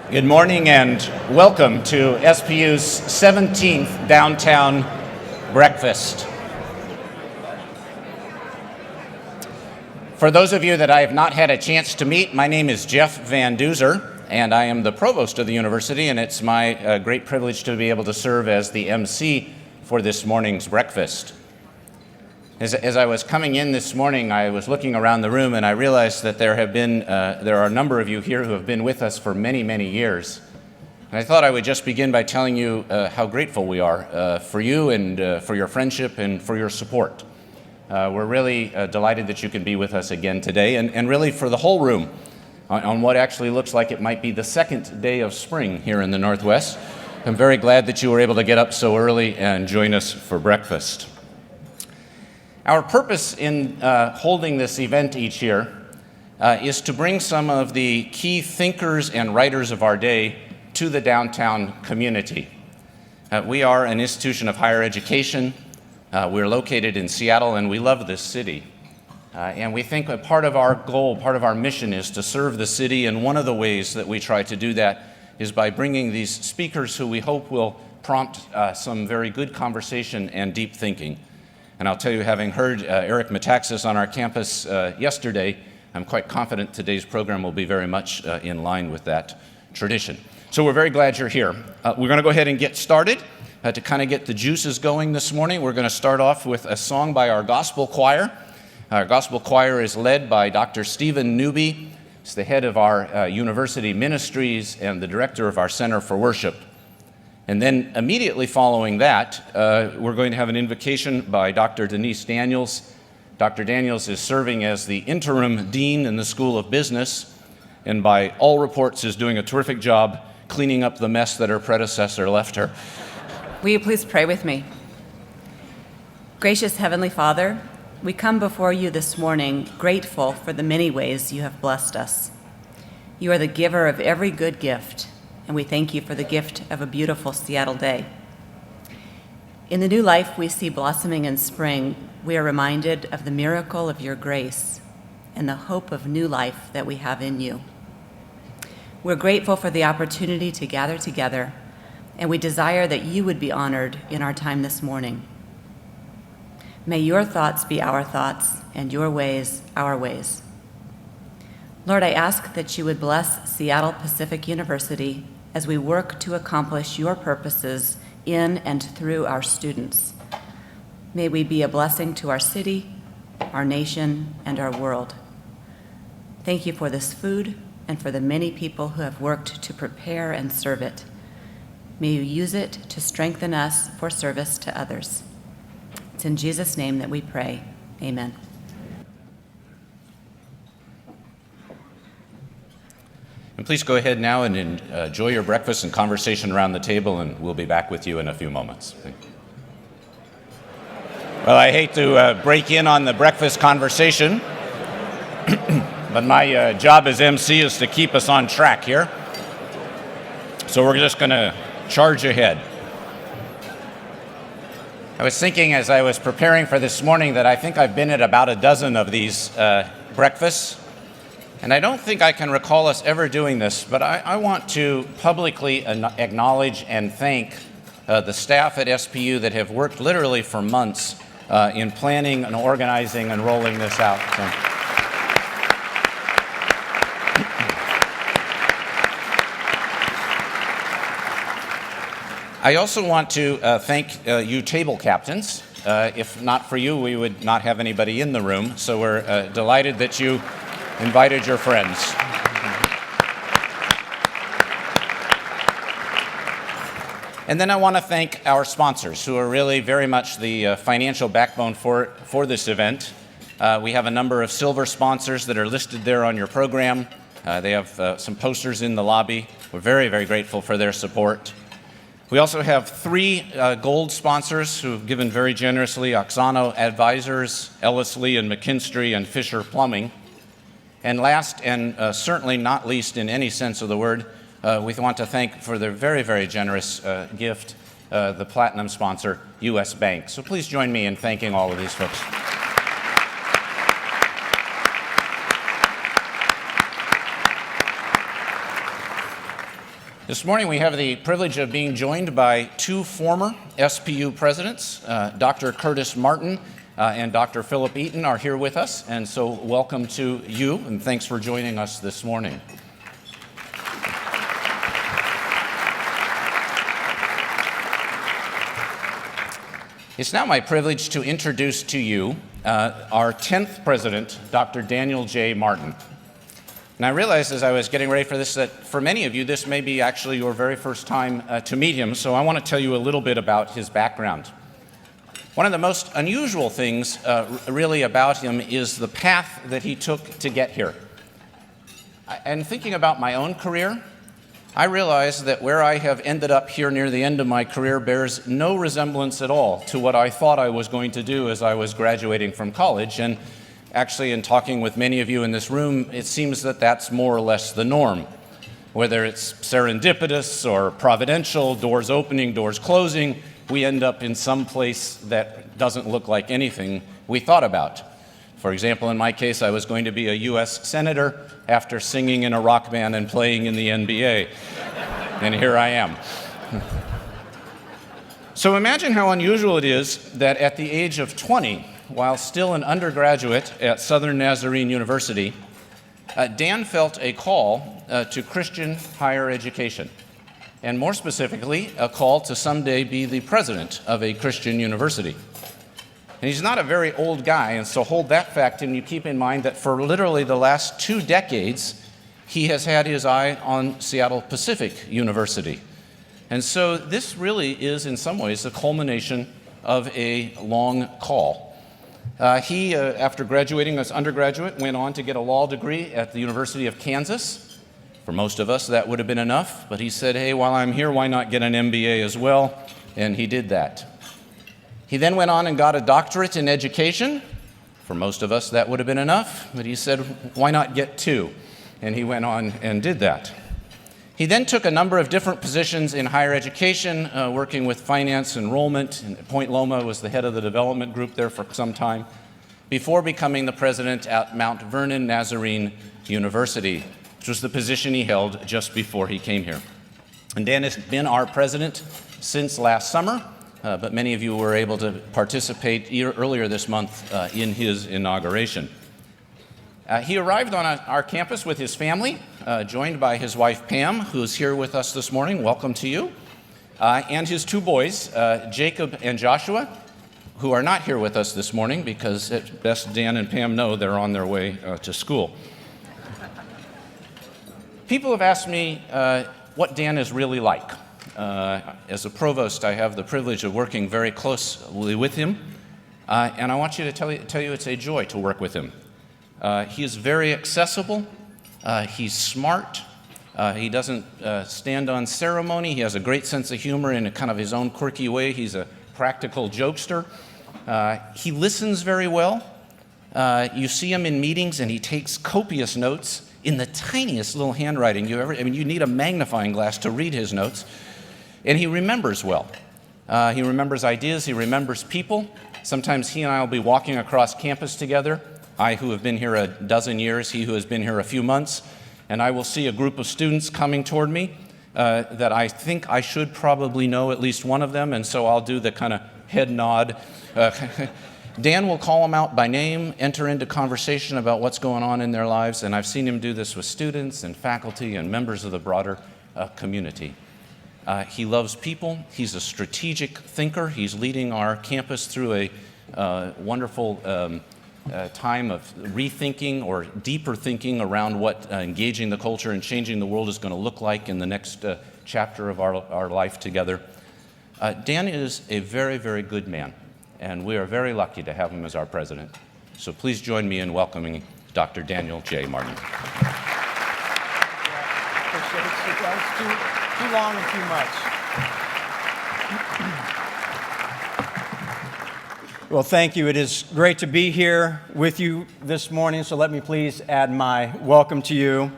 Good morning and welcome to SPU's 17th Downtown Breakfast. For those of you that I have not had a chance to meet, my name is Jeff Van Duzer, and I am the provost of the university, and it's my great privilege to be able to serve as the MC for this morning's breakfast. As I was coming in this morning, I was looking around the room and I realized that there are a number of you here who have been with us for many, many years. And I thought I would just begin by telling you how grateful we are for you and for your friendship and for your support. We're really delighted that you can be with us again today, and really for the whole room on what actually looks like it might be the second day of spring here in the Northwest. I'm very glad that you were able to get up so early and join us for breakfast. Our purpose in holding this event each year is to bring some of the key thinkers and writers of our day to the downtown community. We are an institution of higher education. We're located in Seattle, and we love this city. And we think a part of our goal, part of our mission is to serve the city, and one of the ways that we try to do that is by bringing these speakers who we hope will prompt some very good conversation and deep thinking. And I'll tell you, having heard Eric Metaxas on our campus yesterday, I'm quite confident today's program will be very much in line with that tradition. So we're very glad you're here. We're going to go ahead and get started. To kind of get the juices going this morning, we're going to start off with a song by our gospel choir. Our gospel choir is led by Dr. Stephen Newby. He's the head of our university ministries and the director of our Center for Worship. And then immediately following that, we're going to have an invocation by Dr. Denise Daniels. Dr. Daniels is serving as the interim dean in the School of Business, and by all reports is doing a terrific job cleaning up the mess that her predecessor left her. Will you please pray with me? Gracious Heavenly Father, we come before you this morning grateful for the many ways you have blessed us. You are the giver of every good gift, and we thank you for the gift of a beautiful Seattle day. In the new life we see blossoming in spring, we are reminded of the miracle of your grace and the hope of new life that we have in you. We're grateful for the opportunity to gather together, and we desire that you would be honored in our time this morning. May your thoughts be our thoughts, and your ways our ways. Lord, I ask that you would bless Seattle Pacific University as we work to accomplish your purposes in and through our students. May we be a blessing to our city, our nation, and our world. Thank you for this food and for the many people who have worked to prepare and serve it. May you use it to strengthen us for service to others. It's in Jesus' name that we pray. Amen. And please go ahead now and enjoy your breakfast and conversation around the table, and we'll be back with you in a few moments. Well, I hate to break in on the breakfast conversation, but my job as MC is to keep us on track here. So we're just going to charge ahead. I was thinking as I was preparing for this morning that I think I've been at about a dozen of these breakfasts. And I don't think I can recall us ever doing this, but I want to publicly acknowledge and thank the staff at SPU that have worked literally for months in planning and organizing and rolling this out. So. I also want to thank you table captains. If not for you, we would not have anybody in the room, so we're delighted that you invited your friends. And then I want to thank our sponsors, who are really very much the financial backbone for this event. We have a number of silver sponsors that are listed there on your program. They have some posters in the lobby. We're very, very grateful for their support. We also have 3 gold sponsors who have given very generously: Oxano Advisors, Ellis Lee and McKinstry, and Fisher Plumbing. And last, and certainly not least in any sense of the word, we want to thank for their very, very generous gift, the platinum sponsor, U.S. Bank. So please join me in thanking all of these folks. This morning we have the privilege of being joined by two former SPU presidents. Dr. Curtis Martin and Dr. Philip Eaton are here with us, and so welcome to you, and thanks for joining us this morning. It's now my privilege to introduce to you our 10th president, Dr. Daniel J. Martin. And I realized as I was getting ready for this that for many of you, this may be actually your very first time to meet him, so I want to tell you a little bit about his background. One of the most unusual things really about him is the path that he took to get here. And thinking about my own career, I realized that where I have ended up here near the end of my career bears no resemblance at all to what I thought I was going to do as I was graduating from college. And actually, in talking with many of you in this room, it seems that that's more or less the norm. Whether it's serendipitous or providential, doors opening, doors closing, we end up in some place that doesn't look like anything we thought about. For example, in my case, I was going to be a U.S. Senator after singing in a rock band and playing in the NBA. And here I am. So imagine how unusual it is that at the age of 20, while still an undergraduate at Southern Nazarene University, Dan felt a call to Christian higher education, and more specifically, a call to someday be the president of a Christian university. And he's not a very old guy, and so hold that fact and you keep in mind that for literally the last 2 decades, he has had his eye on Seattle Pacific University. And so this really is, in some ways, the culmination of a long call. He, after graduating as undergraduate, went on to get a law degree at the University of Kansas. For most of us, that would have been enough, but he said, hey, while I'm here, why not get an MBA as well? And he did that. He then went on and got a doctorate in education. For most of us, that would have been enough, but he said, why not get 2? And he went on and did that. He then took a number of different positions in higher education, working with finance enrollment, and at Point Loma was the head of the development group there for some time, before becoming the president at Mount Vernon Nazarene University, which was the position he held just before he came here. And Dan has been our president since last summer, but many of you were able to participate earlier this month in his inauguration. He arrived on our campus with his family, joined by his wife Pam, who's here with us this morning. Welcome to you. And his 2 boys, Jacob and Joshua, who are not here with us this morning because at best Dan and Pam know they're on their way to school. People have asked me what Dan is really like. As a provost, I have the privilege of working very closely with him, and I want you to tell you it's a joy to work with him. He is very accessible, he's smart, he doesn't stand on ceremony, he has a great sense of humor in a kind of his own quirky way, he's a practical jokester. He listens very well. You see him in meetings and he takes copious notes in the tiniest little handwriting you need a magnifying glass to read his notes. And he remembers well. He remembers ideas, he remembers people. Sometimes he and I will be walking across campus together. I who have been here a dozen years, he who has been here a few months, and I will see a group of students coming toward me that I think I should probably know at least one of them, and so I'll do the kind of head nod. Dan will call them out by name, enter into conversation about what's going on in their lives, and I've seen him do this with students and faculty and members of the broader community. He loves people. He's a strategic thinker. He's leading our campus through a wonderful time of rethinking or deeper thinking around what engaging the culture and changing the world is going to look like in the next chapter of our life together. Dan is a very, very good man, and we are very lucky to have him as our president. So please join me in welcoming Dr. Daniel J. Martin. Too long and too much. Well, thank you. It is great to be here with you this morning, so let me please add my welcome to you.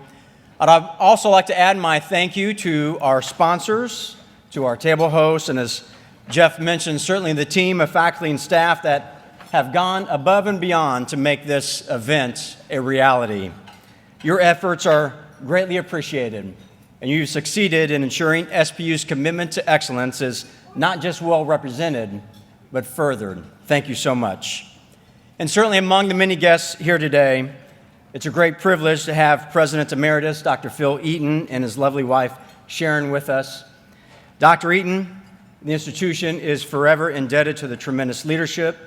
I'd also like to add my thank you to our sponsors, to our table hosts, and as Jeff mentioned, certainly the team of faculty and staff that have gone above and beyond to make this event a reality. Your efforts are greatly appreciated. and you've succeeded in ensuring SPU's commitment to excellence is not just well represented, but furthered. Thank you so much. And certainly among the many guests here today, it's a great privilege to have President Emeritus Dr. Phil Eaton and his lovely wife Sharon with us. Dr. Eaton, the institution is forever indebted to the tremendous leadership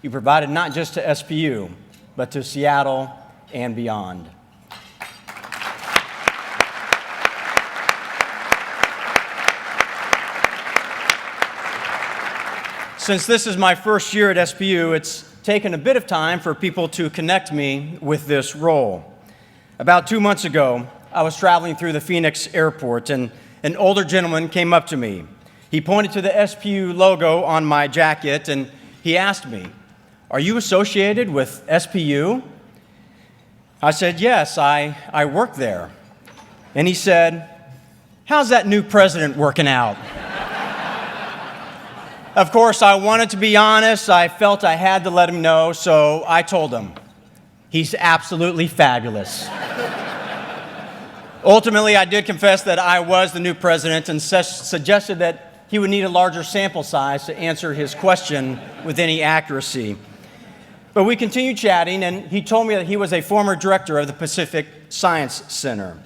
you provided not just to SPU, but to Seattle and beyond. Since this is my first year at SPU, it's taken a bit of time for people to connect me with this role. About 2 months ago, I was traveling through the Phoenix airport, and an older gentleman came up to me. He pointed to the SPU logo on my jacket, and he asked me, "Are you associated with SPU?" I said, "Yes, I work there." And he said, "How's that new president working out?" Of course, I wanted to be honest. I felt I had to let him know, so I told him, "He's absolutely fabulous." Ultimately, I did confess that I was the new president and suggested that he would need a larger sample size to answer his question with any accuracy. But we continued chatting, and he told me that he was a former director of the Pacific Science Center.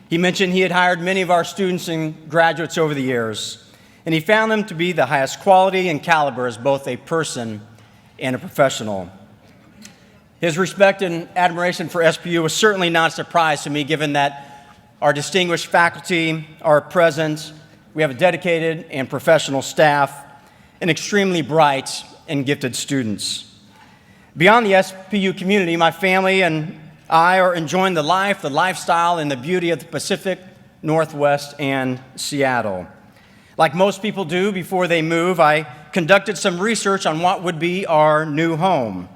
He mentioned he had hired many of our students and graduates over the years, and he found them to be the highest quality and caliber as both a person and a professional. His respect and admiration for SPU was certainly not a surprise to me, given that our distinguished faculty are present. We have a dedicated and professional staff, and extremely bright and gifted students. Beyond the SPU community, my family and I are enjoying the life, the lifestyle, and the beauty of the Pacific Northwest and Seattle. Like most people do before they move, I conducted some research on what would be our new home.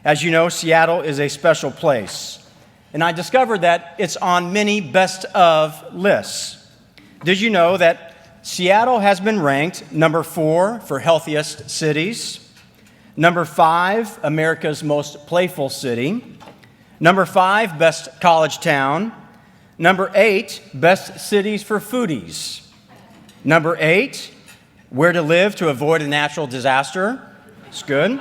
As you know, Seattle is a special place, and I discovered that it's on many best of lists. Did you know that Seattle has been ranked number 4 for healthiest cities, number 5, America's most playful city, number 5, best college town, number 8, best cities for foodies, number 8, where to live to avoid a natural disaster. It's good.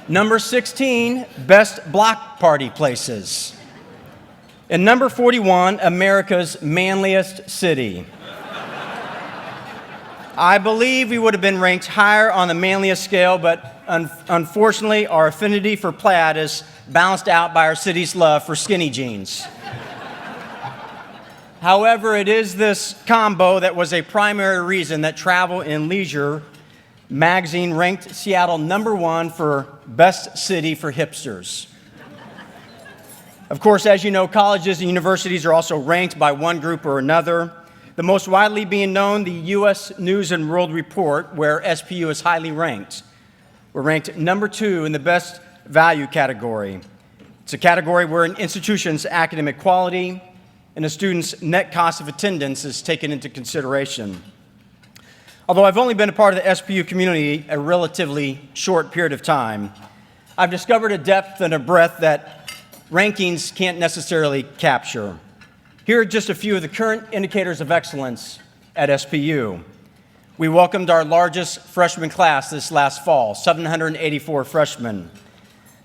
Number 16, best block party places. And number 41, America's manliest city. I believe we would have been ranked higher on the manliest scale, but unfortunately, our affinity for plaid is balanced out by our city's love for skinny jeans. However, it is this combo that was a primary reason that Travel and Leisure magazine ranked Seattle number 1 for best city for hipsters. Of course, as you know, colleges and universities are also ranked by one group or another. The most widely being known, the U.S. News and World Report, where SPU is highly ranked. We're ranked number 2 in the best value category. It's a category where an institution's academic quality and a student's net cost of attendance is taken into consideration. Although I've only been a part of the SPU community a relatively short period of time, I've discovered a depth and a breadth that rankings can't necessarily capture. Here are just a few of the current indicators of excellence at SPU. We welcomed our largest freshman class this last fall, 784 freshmen.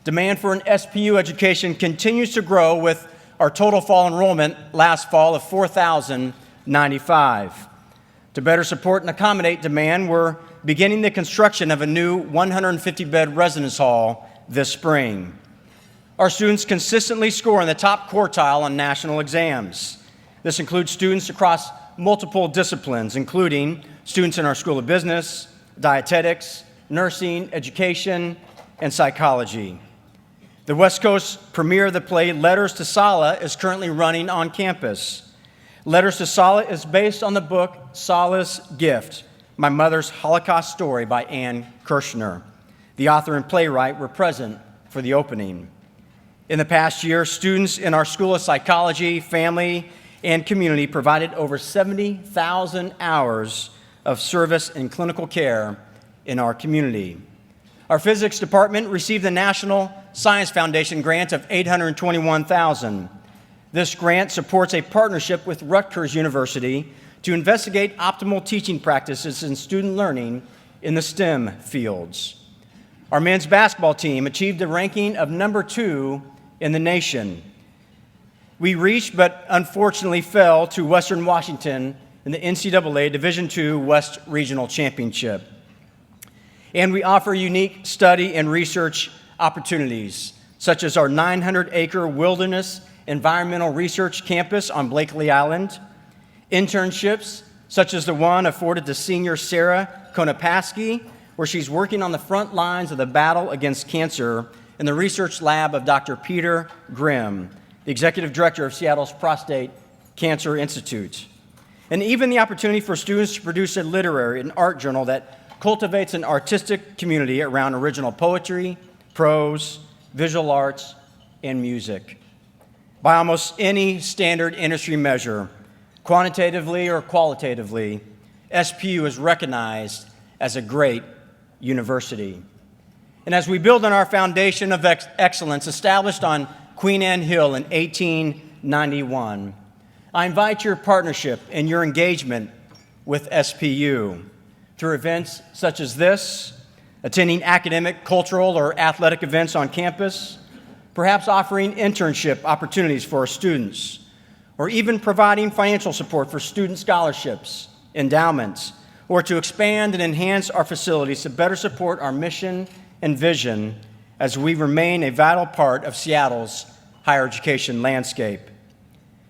Demand for an SPU education continues to grow, with our total fall enrollment last fall of 4,095. To better support and accommodate demand, we're beginning the construction of a new 150-bed residence hall this spring. Our students consistently score in the top quartile on national exams. This includes students across multiple disciplines, including students in our School of Business, dietetics, nursing, education, and psychology. The West Coast premiere of the play Letters to Sala is currently running on campus. Letters to Sala is based on the book Sala's Gift, My Mother's Holocaust Story by Ann Kirshner. The author and playwright were present for the opening. In the past year, students in our School of Psychology, Family, and Community provided over 70,000 hours of service and clinical care in our community. Our physics department received the National Science Foundation grant of $821,000. This grant supports a partnership with Rutgers University to investigate optimal teaching practices in student learning in the STEM fields. Our men's basketball team achieved a ranking of number 2 in the nation. We reached, but unfortunately fell to Western Washington in the NCAA Division II West Regional Championship. And we offer unique study and research opportunities, such as our 900-acre wilderness environmental research campus on Blakely Island, internships such as the one afforded to senior Sarah Konopasky, where she's working on the front lines of the battle against cancer in the research lab of Dr. Peter Grimm, the executive director of Seattle's Prostate Cancer Institute. And even the opportunity for students to produce a literary and art journal that cultivates an artistic community around original poetry, prose, visual arts, and music. By almost any standard industry measure, quantitatively or qualitatively, SPU is recognized as a great university. And as we build on our foundation of excellence established on Queen Anne Hill in 1891, I invite your partnership and your engagement with SPU through events such as this, attending academic, cultural, or athletic events on campus, perhaps offering internship opportunities for our students, or even providing financial support for student scholarships, endowments, or to expand and enhance our facilities to better support our mission and vision as we remain a vital part of Seattle's higher education landscape.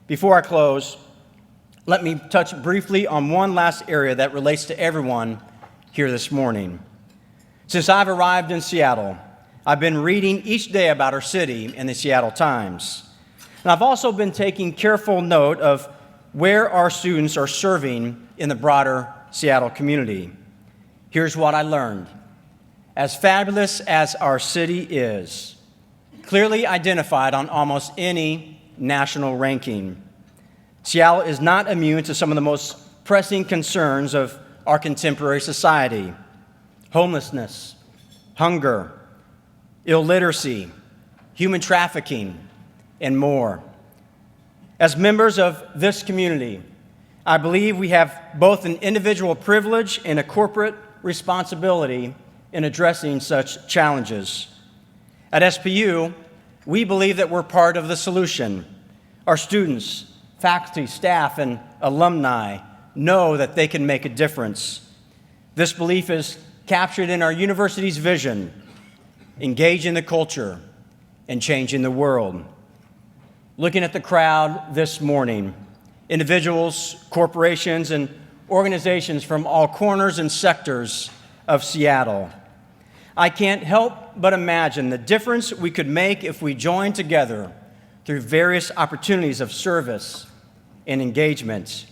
Before I close, let me touch briefly on one last area that relates to everyone here this morning. Since I've arrived in Seattle, I've been reading each day about our city in the Seattle Times. And I've also been taking careful note of where our students are serving in the broader Seattle community. Here's what I learned. As fabulous as our city is, clearly identified on almost any national ranking, Seattle is not immune to some of the most pressing concerns of our contemporary society: homelessness, hunger, illiteracy, human trafficking, and more. As members of this community, I believe we have both an individual privilege and a corporate responsibility in addressing such challenges. At SPU, we believe that we're part of the solution. Our students, faculty, staff, and alumni know that they can make a difference. This belief is captured in our university's vision: engaging the culture and changing the world. Looking at the crowd this morning, individuals, corporations, and organizations from all corners and sectors of Seattle, I can't help but imagine the difference we could make if we joined together through various opportunities of service and engagement,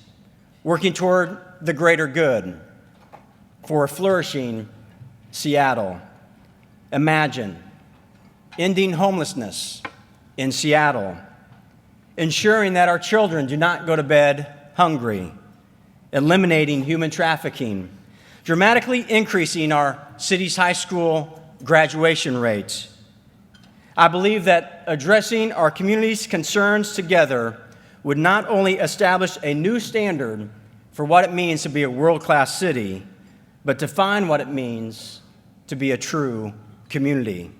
working toward the greater good for a flourishing Seattle. Imagine ending homelessness in Seattle, ensuring that our children do not go to bed hungry, eliminating human trafficking, dramatically increasing our city's high school graduation rates. I believe that addressing our community's concerns together would not only establish a new standard for what it means to be a world-class city, but define what it means to be a true community.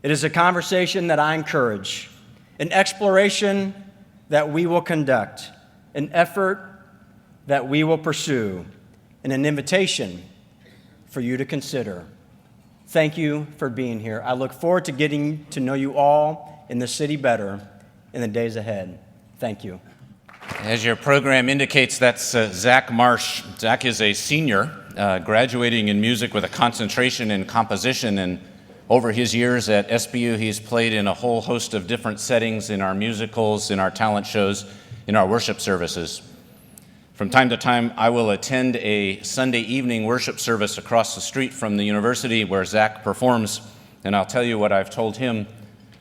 It is a conversation that I encourage, an exploration that we will conduct, an effort that we will pursue, and an invitation for you to consider. Thank you for being here. I look forward to getting to know you all in the city better in the days ahead. Thank you. As your program indicates, that's Zach Marsh. Zach is a senior, graduating in music with a concentration in composition, and over his years at SPU, he's played in a whole host of different settings in our musicals, in our talent shows, in our worship services. From time to time, I will attend a Sunday evening worship service across the street from the university where Zach performs, and I'll tell you what I've told him.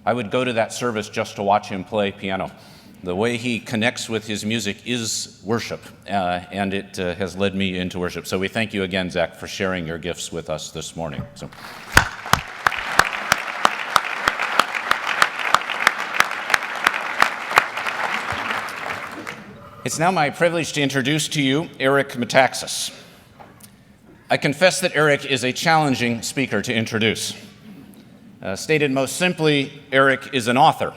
I would go to that service just to watch him play piano. The way he connects with his music is worship, and it has led me into worship. So we thank you again, Zach, for sharing your gifts with us this morning. It's now my privilege to introduce to you Eric Metaxas. I confess that Eric is a challenging speaker to introduce. Stated most simply, Eric is an author,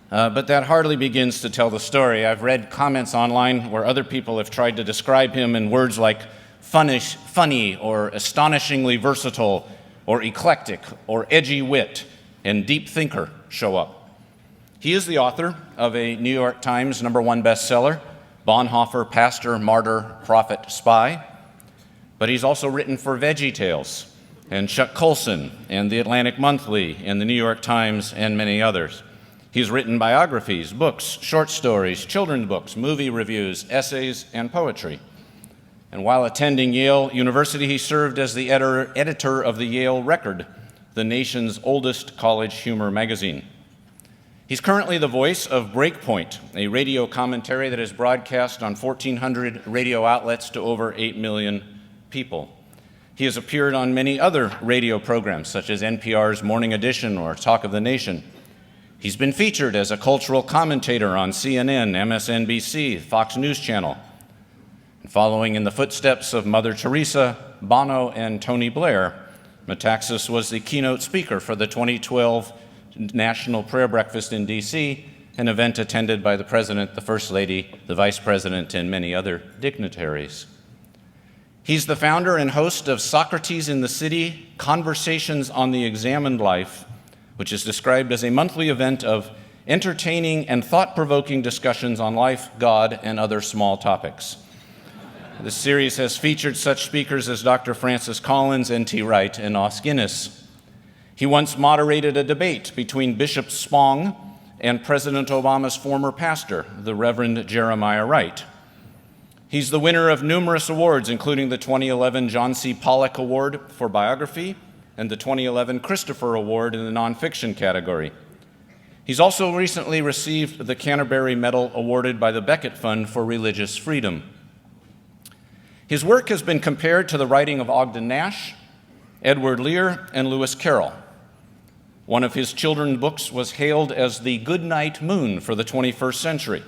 but that hardly begins to tell the story. I've read comments online where other people have tried to describe him in words like funny, or astonishingly versatile, or eclectic, or edgy wit, and deep thinker show up. He is the author of a New York Times #1 bestseller, Bonhoeffer, Pastor, Martyr, Prophet, Spy. But he's also written for VeggieTales, and Chuck Colson, and the Atlantic Monthly, and the New York Times, and many others. He's written biographies, books, short stories, children's books, movie reviews, essays, and poetry. And while attending Yale University, he served as the editor of the Yale Record, the nation's oldest college humor magazine. He's currently the voice of Breakpoint, a radio commentary that is broadcast on 1,400 radio outlets to over 8 million people. He has appeared on many other radio programs, such as NPR's Morning Edition or Talk of the Nation. He's been featured as a cultural commentator on CNN, MSNBC, Fox News Channel. And following in the footsteps of Mother Teresa, Bono, and Tony Blair, Metaxas was the keynote speaker for the 2012 National Prayer Breakfast in D.C., an event attended by the President, the First Lady, the Vice President, and many other dignitaries. He's the founder and host of Socrates in the City, Conversations on the Examined Life, which is described as a monthly event of entertaining and thought-provoking discussions on life, God, and other small topics. This series has featured such speakers as Dr. Francis Collins, N.T. Wright, and Os Guinness. He once moderated a debate between Bishop Spong and President Obama's former pastor, the Reverend Jeremiah Wright. He's the winner of numerous awards, including the 2011 John C. Pollock Award for Biography and the 2011 Christopher Award in the Nonfiction category. He's also recently received the Canterbury Medal awarded by the Beckett Fund for Religious Freedom. His work has been compared to the writing of Ogden Nash, Edward Lear, and Lewis Carroll. One of his children's books was hailed as the Goodnight Moon for the 21st century.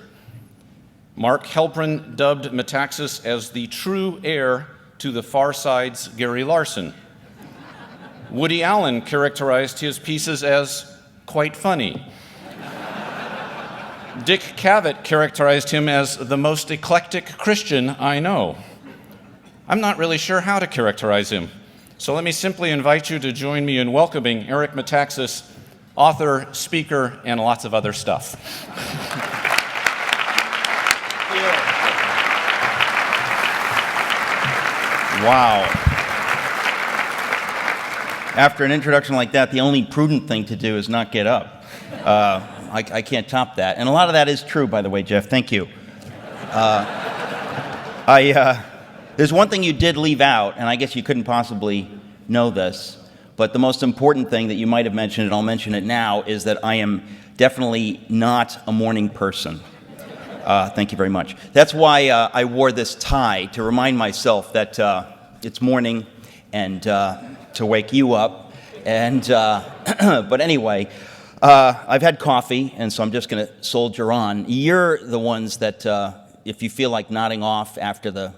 Mark Helprin dubbed Metaxas as the true heir to the Far Side's Gary Larson. Woody Allen characterized his pieces as quite funny. Dick Cavett characterized him as the most eclectic Christian I know. I'm not really sure how to characterize him, so let me simply invite you to join me in welcoming Eric Metaxas, author, speaker, and lots of other stuff. Wow. After an introduction like that, the only prudent thing to do is not get up. I can't top that. And a lot of that is true, by the way, Jeff. Thank you. There's one thing you did leave out, and I guess you couldn't possibly know this, but the most important thing that you might have mentioned, and I'll mention it now, is that I am definitely not a morning person. Thank you very much. That's why I wore this tie, to remind myself that it's morning and to wake you up. And but anyway, I've had coffee, and so I'm just going to soldier on. You're the ones that, if you feel like nodding off after the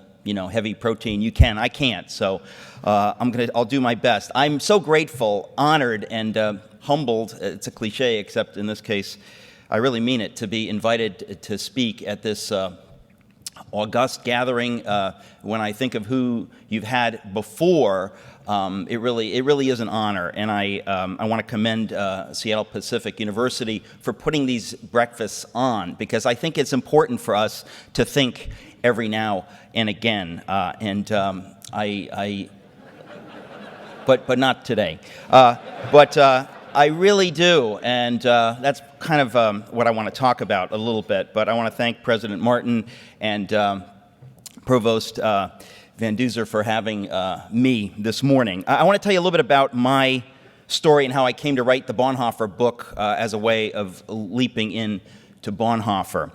heavy protein, you can. I can't. So I'll do my best. I'm so grateful, honored, and humbled. It's a cliche, except in this case, I really mean it, to be invited to speak at this august gathering. When I think of who you've had before, it really is an honor. And I want to commend Seattle Pacific University for putting these breakfasts on, because I think it's important for us to think every now and again. But not today. I really do, and that's kind of what I want to talk about a little bit. But I want to thank President Martin and Provost Van Duzer for having me this morning. I want to tell you a little bit about my story and how I came to write the Bonhoeffer book as a way of leaping into Bonhoeffer.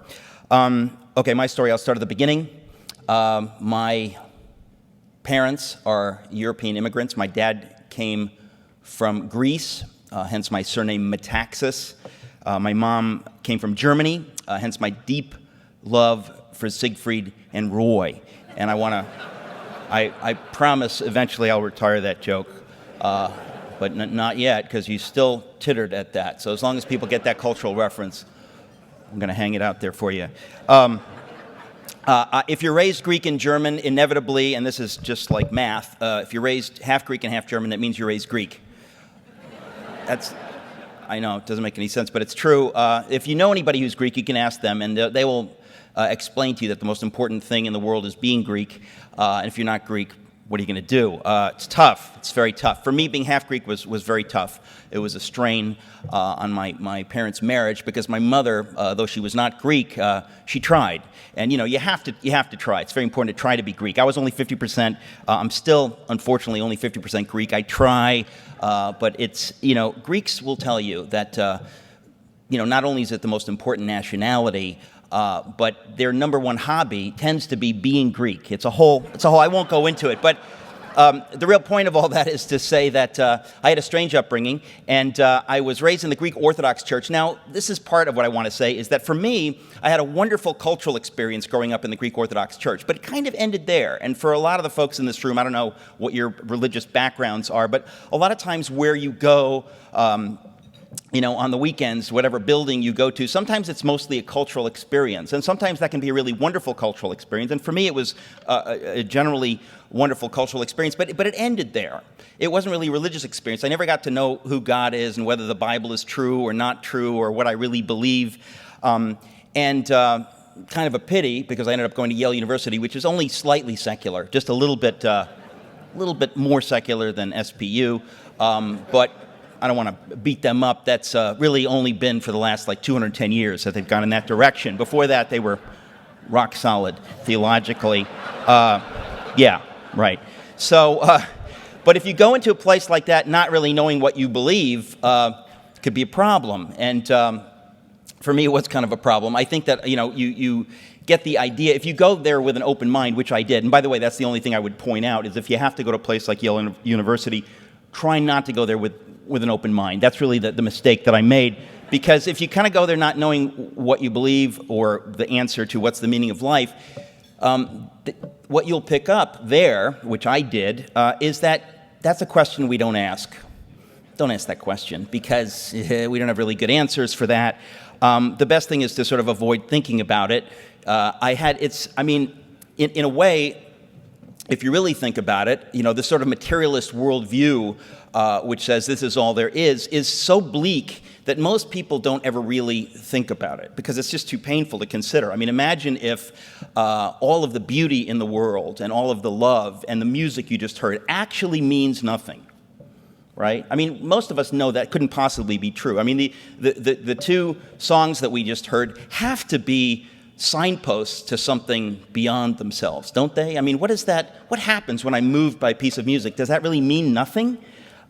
Okay, my story, I'll start at the beginning. My parents are European immigrants. My dad came from Greece, hence my surname Metaxas. My mom came from Germany, hence my deep love for Siegfried and Roy. And I promise eventually I'll retire that joke. But not yet, because you still tittered at that. So as long as people get that cultural reference, I'm going to hang it out there for you. If you're raised Greek and German, inevitably, and this is just like math, if you're raised half Greek and half German, that means you're raised Greek. I know, it doesn't make any sense, but it's true. If you know anybody who's Greek, you can ask them, and they will explain to you that the most important thing in the world is being Greek. And if you're not Greek, what are you going to do? It's tough. It's very tough. For me, being half Greek was very tough. It was a strain on my parents' marriage because my mother, though she was not Greek, she tried. And you have to try. It's very important to try to be Greek. I was only 50%. I'm still, unfortunately, only 50% Greek. I try, but it's Greeks will tell you that not only is it the most important nationality, but their number one hobby tends to be being Greek. It's a whole. I won't go into it, but the real point of all that is to say that I had a strange upbringing, and I was raised in the Greek Orthodox Church. Now, this is part of what I want to say, is that for me, I had a wonderful cultural experience growing up in the Greek Orthodox Church, but it kind of ended there. And for a lot of the folks in this room, I don't know what your religious backgrounds are, but a lot of times where you go, on the weekends, whatever building you go to, sometimes it's mostly a cultural experience. And sometimes that can be a really wonderful cultural experience. And for me, it was a generally wonderful cultural experience. But it ended there. It wasn't really a religious experience. I never got to know who God is and whether the Bible is true or not true or what I really believe. And kind of a pity, because I ended up going to Yale University, which is only slightly secular, just a little bit more secular than SPU. But I don't want to beat them up. That's really only been for the last 210 years that they've gone in that direction. Before that, they were rock solid theologically. Yeah, right. So, but if you go into a place like that not really knowing what you believe, it could be a problem. And for me, it was kind of a problem. I think that, you get the idea. If you go there with an open mind, which I did, and by the way, that's the only thing I would point out, is if you have to go to a place like Yale University, try not to go there with an open mind. That's really the mistake that I made, because if you kind of go there not knowing what you believe or the answer to what's the meaning of life, what you'll pick up there, which I did, is that's a question we don't ask. Don't ask that question, because we don't have really good answers for that. The best thing is to sort of avoid thinking about it. In a way, if you really think about it, this sort of materialist worldview, which says this is all there is so bleak that most people don't ever really think about it, because it's just too painful to consider. Imagine if all of the beauty in the world and all of the love and the music you just heard actually means nothing, right? Most of us know that couldn't possibly be true. The two songs that we just heard have to be signposts to something beyond themselves, don't they? What is that? What happens when I'm moved by a piece of music? Does that really mean nothing?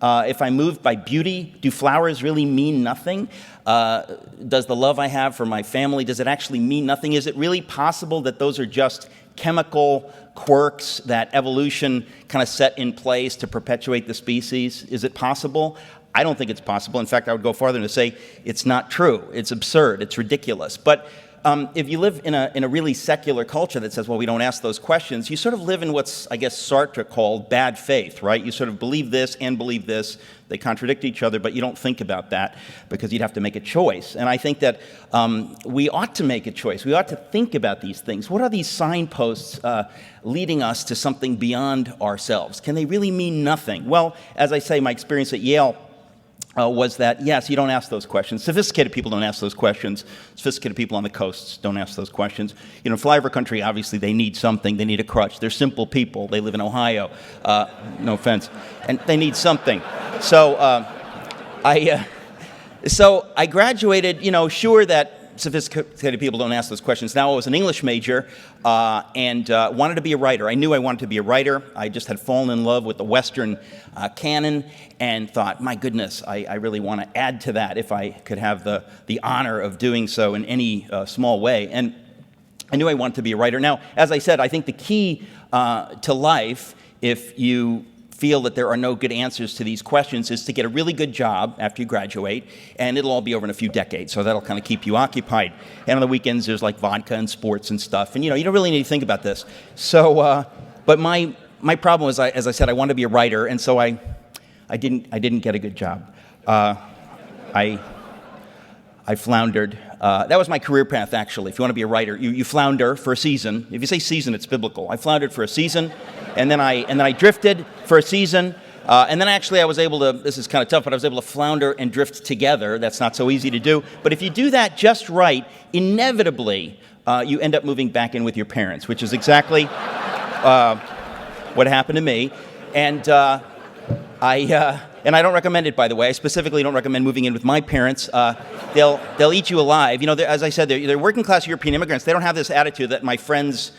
If I'm moved by beauty, do flowers really mean nothing? Does the love I have for my family, does it actually mean nothing? Is it really possible that those are just chemical quirks that evolution kind of set in place to perpetuate the species? Is it possible? I don't think it's possible. In fact, I would go farther to say it's not true. It's absurd. It's ridiculous. But if you live in a really secular culture that says, well, we don't ask those questions, you sort of live in what's, I guess, Sartre called bad faith, right? You sort of believe this and believe this. They contradict each other, but you don't think about that because you'd have to make a choice. And I think that we ought to make a choice. We ought to think about these things. What are these signposts leading us to something beyond ourselves? Can they really mean nothing? Well, as I say, my experience at Yale was that, yes, you don't ask those questions. Sophisticated people don't ask those questions. Sophisticated people on the coasts don't ask those questions. Flyover country, obviously, they need something. They need a crutch. They're simple people. They live in Ohio. No offense. And they need something. So I graduated, sure that sophisticated people don't ask those questions. Now I was an English major and wanted to be a writer. I knew I wanted to be a writer. I just had fallen in love with the Western canon and thought, my goodness, I really want to add to that if I could have the honor of doing so in any small way. And I knew I wanted to be a writer. Now, as I said, I think the key to life, if you feel that there are no good answers to these questions is to get a really good job after you graduate, and it'll all be over in a few decades, so that'll kind of keep you occupied. And on the weekends, there's like vodka and sports and stuff, and you don't really need to think about this. So, but my problem was, as I said, I wanted to be a writer, and so I didn't get a good job. I floundered. That was my career path, actually. If you want to be a writer, you flounder for a season. If you say season, it's biblical. I floundered for a season, and then I drifted for a season, and then actually I was able to. This is kind of tough, but I was able to flounder and drift together. That's not so easy to do. But if you do that just right, inevitably you end up moving back in with your parents, which is exactly what happened to me, and I don't recommend it, by the way. I specifically don't recommend moving in with my parents. They'll eat you alive. You know, as I said, they're working-class European immigrants. They don't have this attitude that my friends'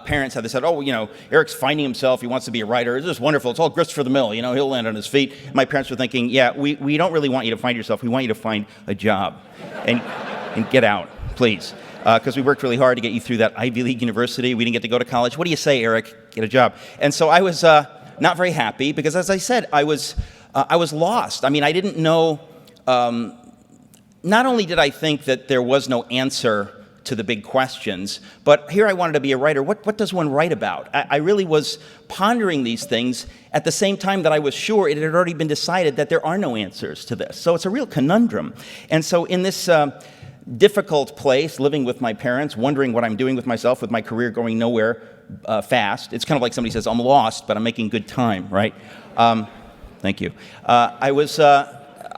parents have. They said, oh, you know, Eric's finding himself. He wants to be a writer. This is wonderful. It's all grist for the mill. You know, he'll land on his feet. My parents were thinking, yeah, we don't really want you to find yourself. We want you to find a job and get out, please. Because we worked really hard to get you through that Ivy League university. We didn't get to go to college. What do you say, Eric? Get a job. And so I was not very happy because, as I said, I was lost. I mean, I didn't know. Not only did I think that there was no answer to the big questions, but here I wanted to be a writer. What does one write about? I really was pondering these things at the same time that I was sure it had already been decided that there are no answers to this. So it's a real conundrum. And so in this difficult place, living with my parents, wondering what I'm doing with myself, with my career going nowhere fast, it's kind of like somebody says, I'm lost, but I'm making good time, right? Thank you.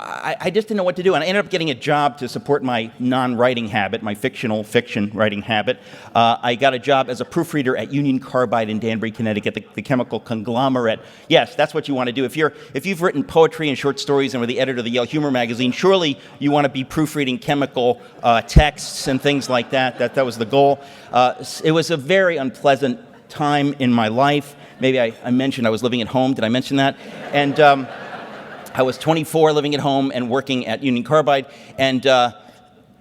I just didn't know what to do, and I ended up getting a job to support my non-writing habit, my fictional fiction writing habit. I got a job as a proofreader at Union Carbide in Danbury, Connecticut, the chemical conglomerate. Yes, that's what you want to do. If you've written poetry and short stories and were the editor of the Yale Humor magazine, surely you want to be proofreading chemical texts and things like that. That was the goal. It was a very unpleasant time in my life. Maybe I mentioned I was living at home. Did I mention that? And I was 24, living at home and working at Union Carbide. And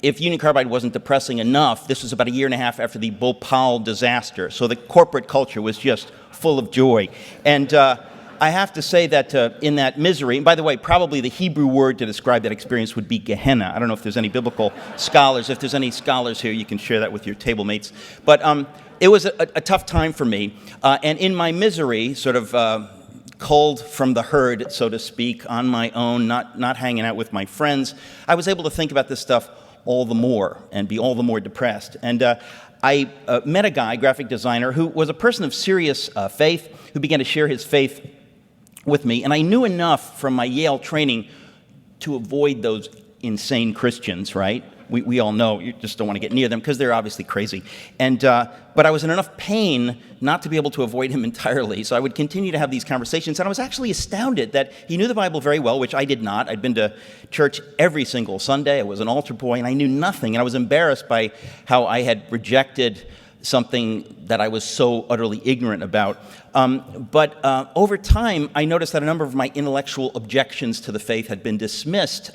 if Union Carbide wasn't depressing enough, this was about a year and a half after the Bhopal disaster. So the corporate culture was just full of joy. And I have to say that in that misery, and by the way, probably the Hebrew word to describe that experience would be Gehenna. I don't know if there's any biblical scholars. If there's any scholars here, you can share that with your table mates. But it was a tough time for me. And in my misery, sort of culled from the herd, so to speak, on my own, not hanging out with my friends, I was able to think about this stuff all the more and be all the more depressed. And I met a guy, graphic designer, who was a person of serious faith, who began to share his faith with me. And I knew enough from my Yale training to avoid those insane Christians, right? We all know you just don't want to get near them because they're obviously crazy. And but I was in enough pain not to be able to avoid him entirely. So I would continue to have these conversations. And I was actually astounded that he knew the Bible very well, which I did not. I'd been to church every single Sunday. I was an altar boy, and I knew nothing. And I was embarrassed by how I had rejected something that I was so utterly ignorant about. But over time, I noticed that a number of my intellectual objections to the faith had been dismissed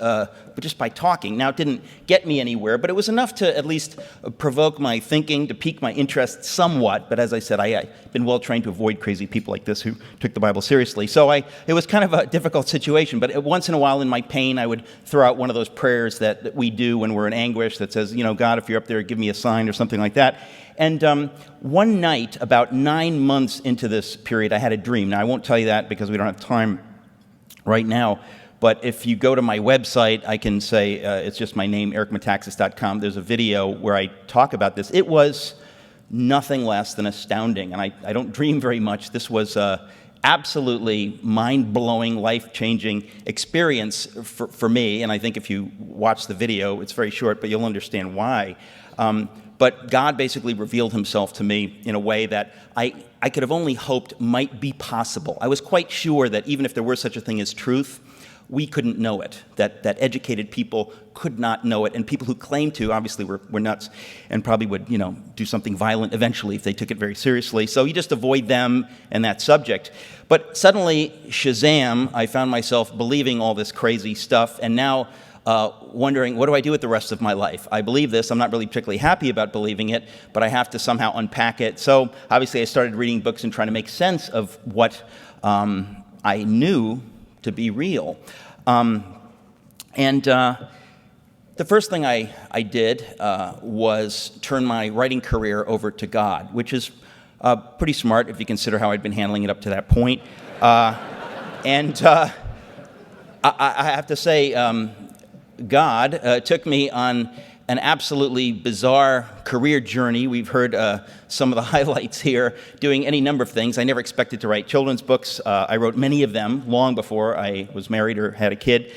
just by talking. Now, it didn't get me anywhere, but it was enough to at least provoke my thinking, to pique my interest somewhat. But as I said, I've been well trained to avoid crazy people like this who took the Bible seriously. So it was kind of a difficult situation. But once in a while in my pain, I would throw out one of those prayers that we do when we're in anguish that says, you know, God, if you're up there, give me a sign or something like that. And one night, about 9 months into this period, I had a dream. Now, I won't tell you that because we don't have time right now. But if you go to my website, I can say it's just my name, ericmetaxas.com. There's a video where I talk about this. It was nothing less than astounding. And I don't dream very much. This was absolutely mind-blowing, life-changing experience for me. And I think if you watch the video, it's very short, but you'll understand why. But God basically revealed himself to me in a way that I could have only hoped might be possible. I was quite sure that even if there were such a thing as truth, we couldn't know it, that educated people could not know it, and people who claimed to obviously were nuts and probably would, you know, do something violent eventually if they took it very seriously. So you just avoid them and that subject. But suddenly, Shazam, I found myself believing all this crazy stuff, and now wondering, what do I do with the rest of my life? I believe this. I'm not really particularly happy about believing it, but I have to somehow unpack it. So obviously I started reading books and trying to make sense of what I knew to be real. The first thing I did was turn my writing career over to God, which is pretty smart if you consider how I'd been handling it up to that point. I have to say, God took me on an absolutely bizarre career journey. We've heard some of the highlights here, doing any number of things. I never expected to write children's books. I wrote many of them long before I was married or had a kid.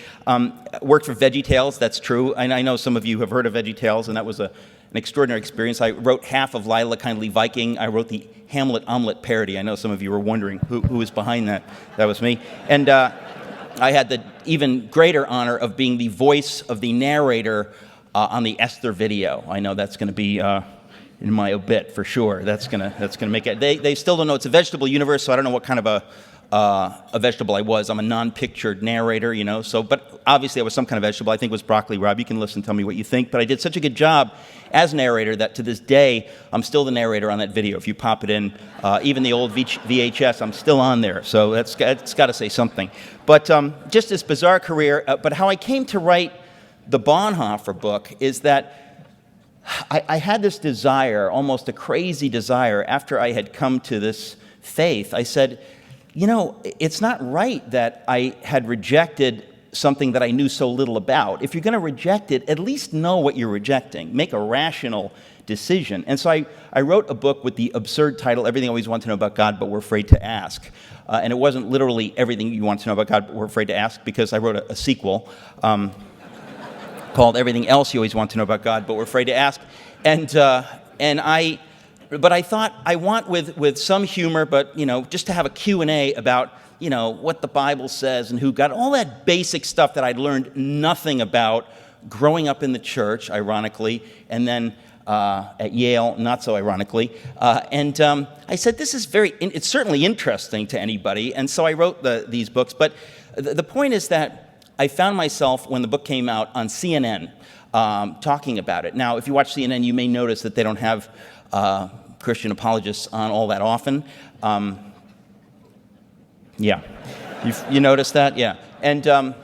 Worked for VeggieTales, that's true. And I know some of you have heard of VeggieTales, and that was an extraordinary experience. I wrote half of Lila Kindly Viking. I wrote the Hamlet omelet parody. I know some of you were wondering who was behind that. That was me. And I had the even greater honor of being the voice of the narrator on the Esther video. I know that's going to be in my obit for sure. That's gonna make it. They still don't know it's a vegetable universe, so I don't know what kind of a vegetable I was. I'm a non-pictured narrator, you know. So, but obviously I was some kind of vegetable. I think it was broccoli. Rob, you can listen and tell me what you think. But I did such a good job as narrator that to this day I'm still the narrator on that video. If you pop it in, even the old VHS, I'm still on there. So it's got to say something. But just this bizarre career. But how I came to write the Bonhoeffer book is that I had this desire, almost a crazy desire, after I had come to this faith. I said, you know, it's not right that I had rejected something that I knew so little about. If you're going to reject it, at least know what you're rejecting. Make a rational decision. And so I wrote a book with the absurd title, Everything I Always Want to Know About God, But We're Afraid to Ask. And it wasn't literally everything you want to know about God, but we're afraid to ask, because I wrote a sequel called Everything Else You Always Want to Know About God, But We're Afraid to Ask. But I thought I want with some humor, but, you know, just to have a Q&A about, you know, what the Bible says and who God, all that basic stuff that I'd learned nothing about growing up in the church, ironically, and then at Yale, not so ironically. I said, this is it's certainly interesting to anybody, and so I wrote these books. But the point is that I found myself, when the book came out, on CNN talking about it. Now, if you watch CNN, you may notice that they don't have Christian apologists on all that often. Yeah. You noticed that? Yeah. And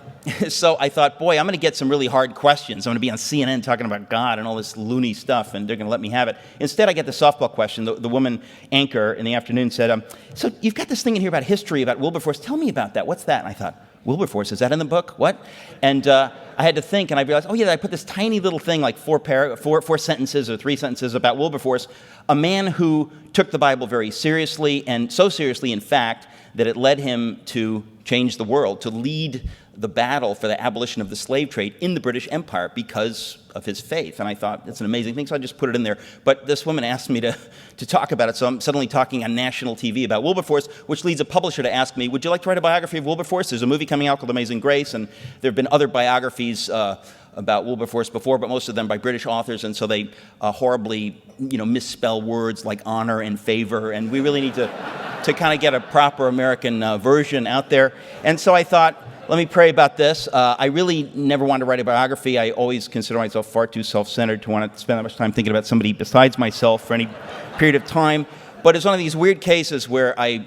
so I thought, boy, I'm going to get some really hard questions. I'm going to be on CNN talking about God and all this loony stuff, and they're going to let me have it. Instead, I get the softball question. The woman anchor in the afternoon said, so you've got this thing in here about history, about Wilberforce. Tell me about that. What's that? And I thought, Wilberforce, is that in the book? What? And I had to think, and I realized, oh yeah, I put this tiny little thing, like four sentences or 3 sentences about Wilberforce, a man who took the Bible very seriously, and so seriously, in fact, that it led him to change the world, to lead the battle for the abolition of the slave trade in the British Empire because of his faith. And I thought, it's an amazing thing, so I just put it in there. But this woman asked me to talk about it, so I'm suddenly talking on national TV about Wilberforce, which leads a publisher to ask me, would you like to write a biography of Wilberforce? There's a movie coming out called Amazing Grace, and there have been other biographies about Wilberforce before, but most of them by British authors, and so they horribly, misspell words like honor and favor, and we really need to kind of get a proper American version out there. And so I thought, let me pray about this. I really never wanted to write a biography. I always consider myself far too self-centered to want to spend that much time thinking about somebody besides myself for any period of time. But it's one of these weird cases where I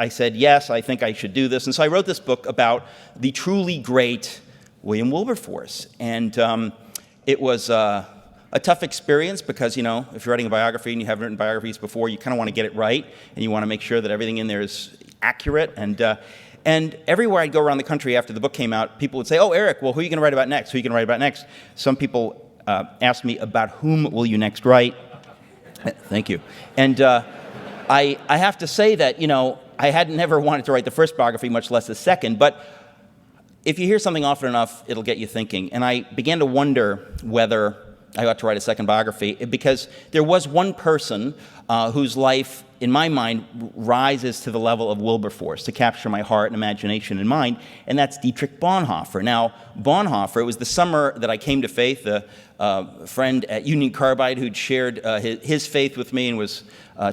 said, yes, I think I should do this. And so I wrote this book about the truly great William Wilberforce. And it was a tough experience because, if you're writing a biography and you haven't written biographies before, you kind of want to get it right, and you want to make sure that everything in there is accurate. And everywhere I'd go around the country after the book came out, people would say, oh, Eric, well, who are you going to write about next? Who are you going to write about next? Some people asked me, about whom will you next write? Thank you. And I have to say that, I had never wanted to write the first biography, much less the second. But if you hear something often enough, it'll get you thinking. And I began to wonder whether I ought to write a second biography, because there was one person whose life, in my mind, rises to the level of Wilberforce, to capture my heart and imagination and mind, and that's Dietrich Bonhoeffer. Now, Bonhoeffer, it was the summer that I came to faith. A friend at Union Carbide who'd shared his faith with me and was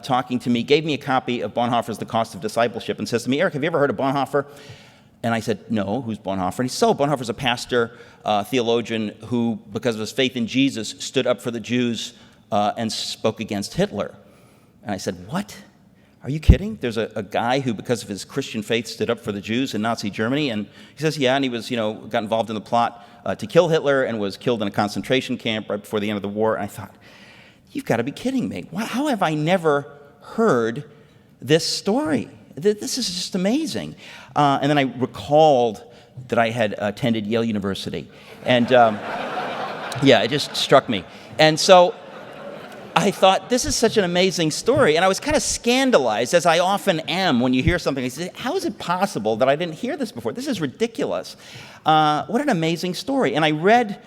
talking to me, gave me a copy of Bonhoeffer's The Cost of Discipleship and says to me, Eric, have you ever heard of Bonhoeffer? And I said, no, who's Bonhoeffer? And he said, so Bonhoeffer's a pastor, theologian who, because of his faith in Jesus, stood up for the Jews and spoke against Hitler. And I said, what? are you kidding? There's a guy who, because of his Christian faith, stood up for the Jews in Nazi Germany. And he says, yeah, and he was, got involved in the plot to kill Hitler and was killed in a concentration camp right before the end of the war. And I thought, you've got to be kidding me. How have I never heard this story? This is just amazing. And then I recalled that I had attended Yale University. And yeah, it just struck me. And so I thought, this is such an amazing story. And I was kind of scandalized, as I often am when you hear something. I say, how is it possible that I didn't hear this before? This is ridiculous. What an amazing story. And I read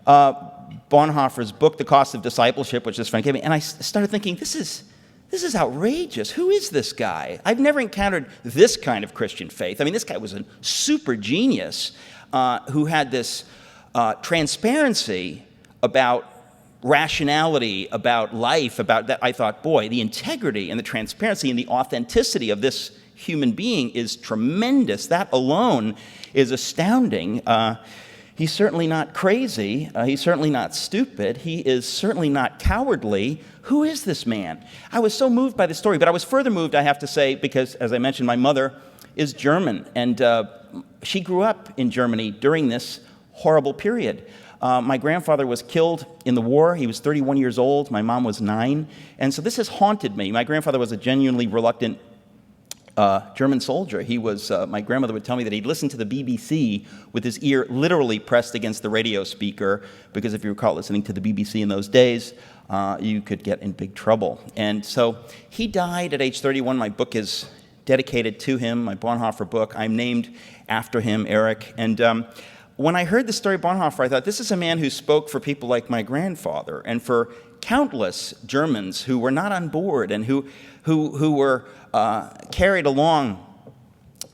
Bonhoeffer's book, The Cost of Discipleship, which this friend gave me, and I started thinking, this is outrageous. Who is this guy? I've never encountered this kind of Christian faith. I mean, this guy was a super genius who had this transparency about rationality, about life, about that. I thought, boy, the integrity and the transparency and the authenticity of this human being is tremendous. That alone is astounding. He's certainly not crazy. He's certainly not stupid. He is certainly not cowardly. Who is this man? I was so moved by the story, but I was further moved, I have to say, because, as I mentioned, my mother is German, and she grew up in Germany during this horrible period. My grandfather was killed in the war. He was 31 years old. My mom was 9. And so this has haunted me. My grandfather was a genuinely reluctant German soldier. He was, my grandmother would tell me that he'd listen to the BBC with his ear literally pressed against the radio speaker, because if you recall listening to the BBC in those days, you could get in big trouble. And so he died at age 31. My book is dedicated to him, my Bonhoeffer book. I'm named after him, Eric. And when I heard the story of Bonhoeffer, I thought, this is a man who spoke for people like my grandfather and for countless Germans who were not on board and who were carried along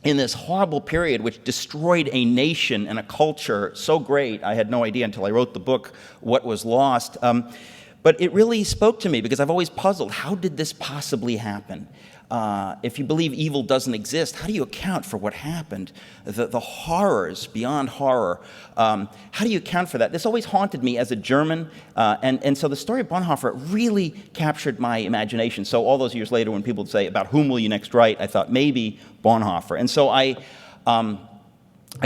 in this horrible period which destroyed a nation and a culture so great, I had no idea until I wrote the book what was lost. But it really spoke to me because I've always puzzled, how did this possibly happen? If you believe evil doesn't exist, how do you account for what happened? The horrors beyond horror. How do you account for that? This always haunted me as a German, and so the story of Bonhoeffer really captured my imagination. So all those years later, when people would say, about whom will you next write? I thought, maybe Bonhoeffer. And so I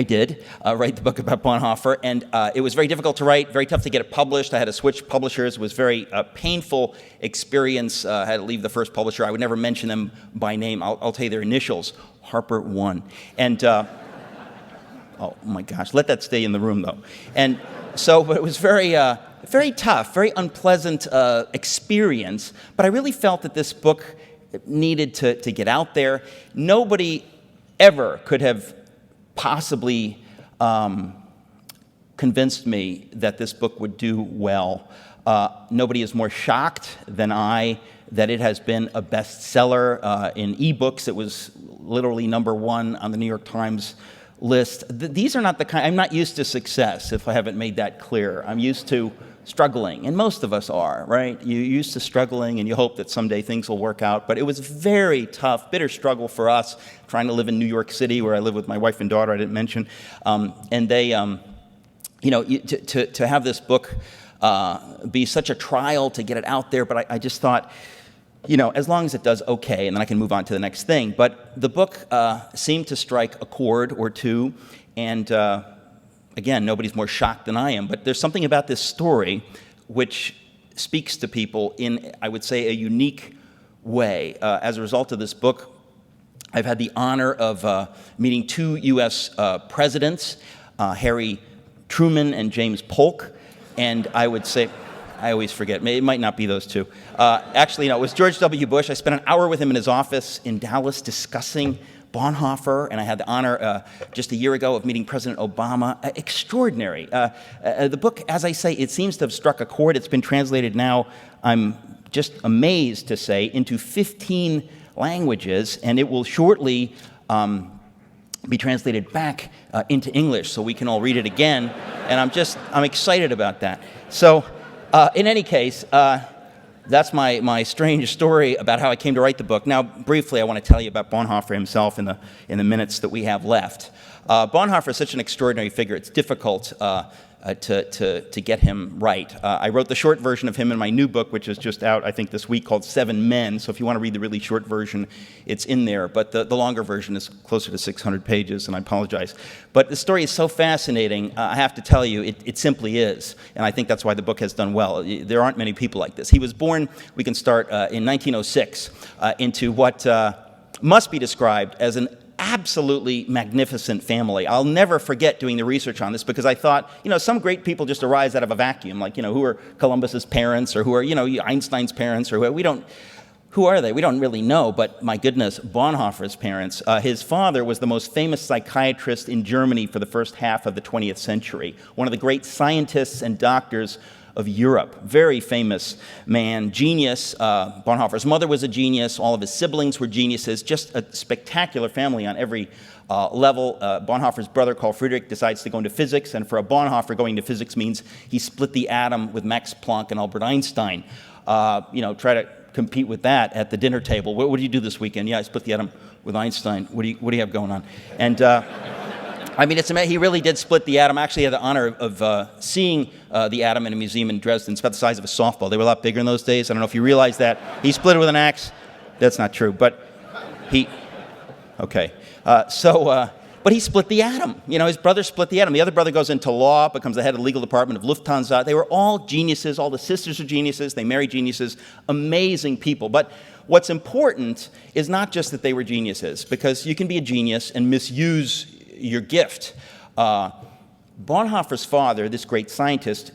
did write the book about Bonhoeffer, and it was very difficult to write, very tough to get it published. I had to switch publishers. It was a very painful experience. I had to leave the first publisher. I would never mention them by name. I'll tell you their initials, Harper 1. And, oh my gosh, let that stay in the room though. And so, but it was very tough, very unpleasant experience, but I really felt that this book needed to get out there. Nobody ever could have possibly convinced me that this book would do well. Nobody is more shocked than I that it has been a bestseller. In ebooks, it was literally #1 on the New York Times list. These are not the kind, I'm not used to success, if I haven't made that clear. I'm used to struggling, and most of us are, right? You're used to struggling, and you hope that someday things will work out. But it was very tough, bitter struggle for us, trying to live in New York City, where I live with my wife and daughter, I didn't mention. And they, to have this book be such a trial to get it out there, but I just thought, as long as it does okay, and then I can move on to the next thing. But the book seemed to strike a chord or two, and again, nobody's more shocked than I am, but there's something about this story which speaks to people in, I would say, a unique way. As a result of this book, I've had the honor of meeting 2 U.S. presidents, Harry Truman and James Polk, and I would say, I always forget, it might not be those 2. Actually, no, it was George W. Bush. I spent an hour with him in his office in Dallas discussing Bonhoeffer, and I had the honor just a year ago of meeting President Obama. Extraordinary. The book, as I say, it seems to have struck a chord. It's been translated now, I'm just amazed to say, into 15 languages, and it will shortly be translated back into English so we can all read it again, and I'm excited about that. So, in any case, that's my strange story about how I came to write the book. Now, briefly, I want to tell you about Bonhoeffer himself in the minutes that we have left. Bonhoeffer is such an extraordinary figure. It's difficult to get him right. I wrote the short version of him in my new book, which is just out, I think, this week, called 7 Men. So if you want to read the really short version, it's in there. But the longer version is closer to 600 pages, and I apologize. But the story is so fascinating, I have to tell you, it simply is. And I think that's why the book has done well. There aren't many people like this. He was born, we can start, in 1906, into what must be described as an absolutely magnificent family. I'll never forget doing the research on this because I thought, some great people just arise out of a vacuum, like, who are Columbus's parents or who are, Einstein's parents or who are they? We don't really know, but my goodness, Bonhoeffer's parents. His father was the most famous psychiatrist in Germany for the first half of the 20th century, one of the great scientists and doctors of Europe. Very famous man, genius. Bonhoeffer's mother was a genius. All of his siblings were geniuses. Just a spectacular family on every level. Bonhoeffer's brother, Carl Friedrich, decides to go into physics, and for a Bonhoeffer, going into physics means he split the atom with Max Planck and Albert Einstein. Try to compete with that at the dinner table. What do you do this weekend? Yeah, I split the atom with Einstein. What do you have going on? And it's amazing. He really did split the atom. I actually had the honor of seeing the atom in a museum in Dresden. It's about the size of a softball. They were a lot bigger in those days. I don't know if you realize that. He split it with an axe. That's not true, but okay. But he split the atom. His brother split the atom. The other brother goes into law, becomes the head of the legal department of Lufthansa. They were all geniuses. All the sisters are geniuses. They marry geniuses. Amazing people. But what's important is not just that they were geniuses, because you can be a genius and misuse your gift. Bonhoeffer's father, this great scientist,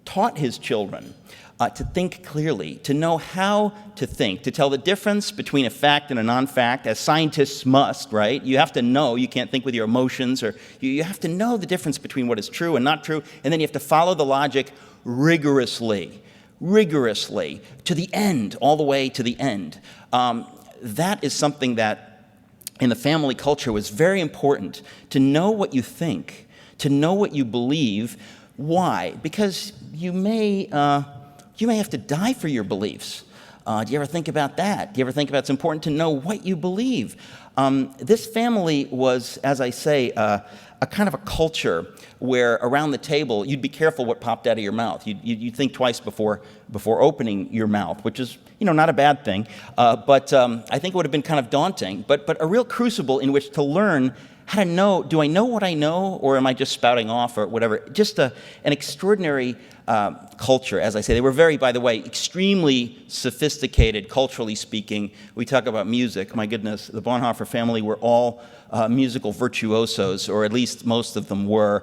taught his children to think clearly, to know how to think, to tell the difference between a fact and a non-fact, as scientists must, right? You have to know. You can't think with your emotions, or you have to know the difference between what is true and not true, and then you have to follow the logic rigorously, to the end, all the way to the end. That is something that in the family culture was very important, to know what you think, to know what you believe. Why? Because you may have to die for your beliefs. Do you ever think about that? Do you ever think about it's important to know what you believe? This family was, as I say, a kind of a culture where around the table you'd be careful what popped out of your mouth. You'd think twice before opening your mouth, which is not a bad thing. But I think it would have been kind of daunting. But a real crucible in which to learn how to know, do I know what I know, or am I just spouting off, or whatever? Just an extraordinary culture, as I say. They were very, by the way, extremely sophisticated, culturally speaking. We talk about music. My goodness, the Bonhoeffer family were all musical virtuosos, or at least most of them were.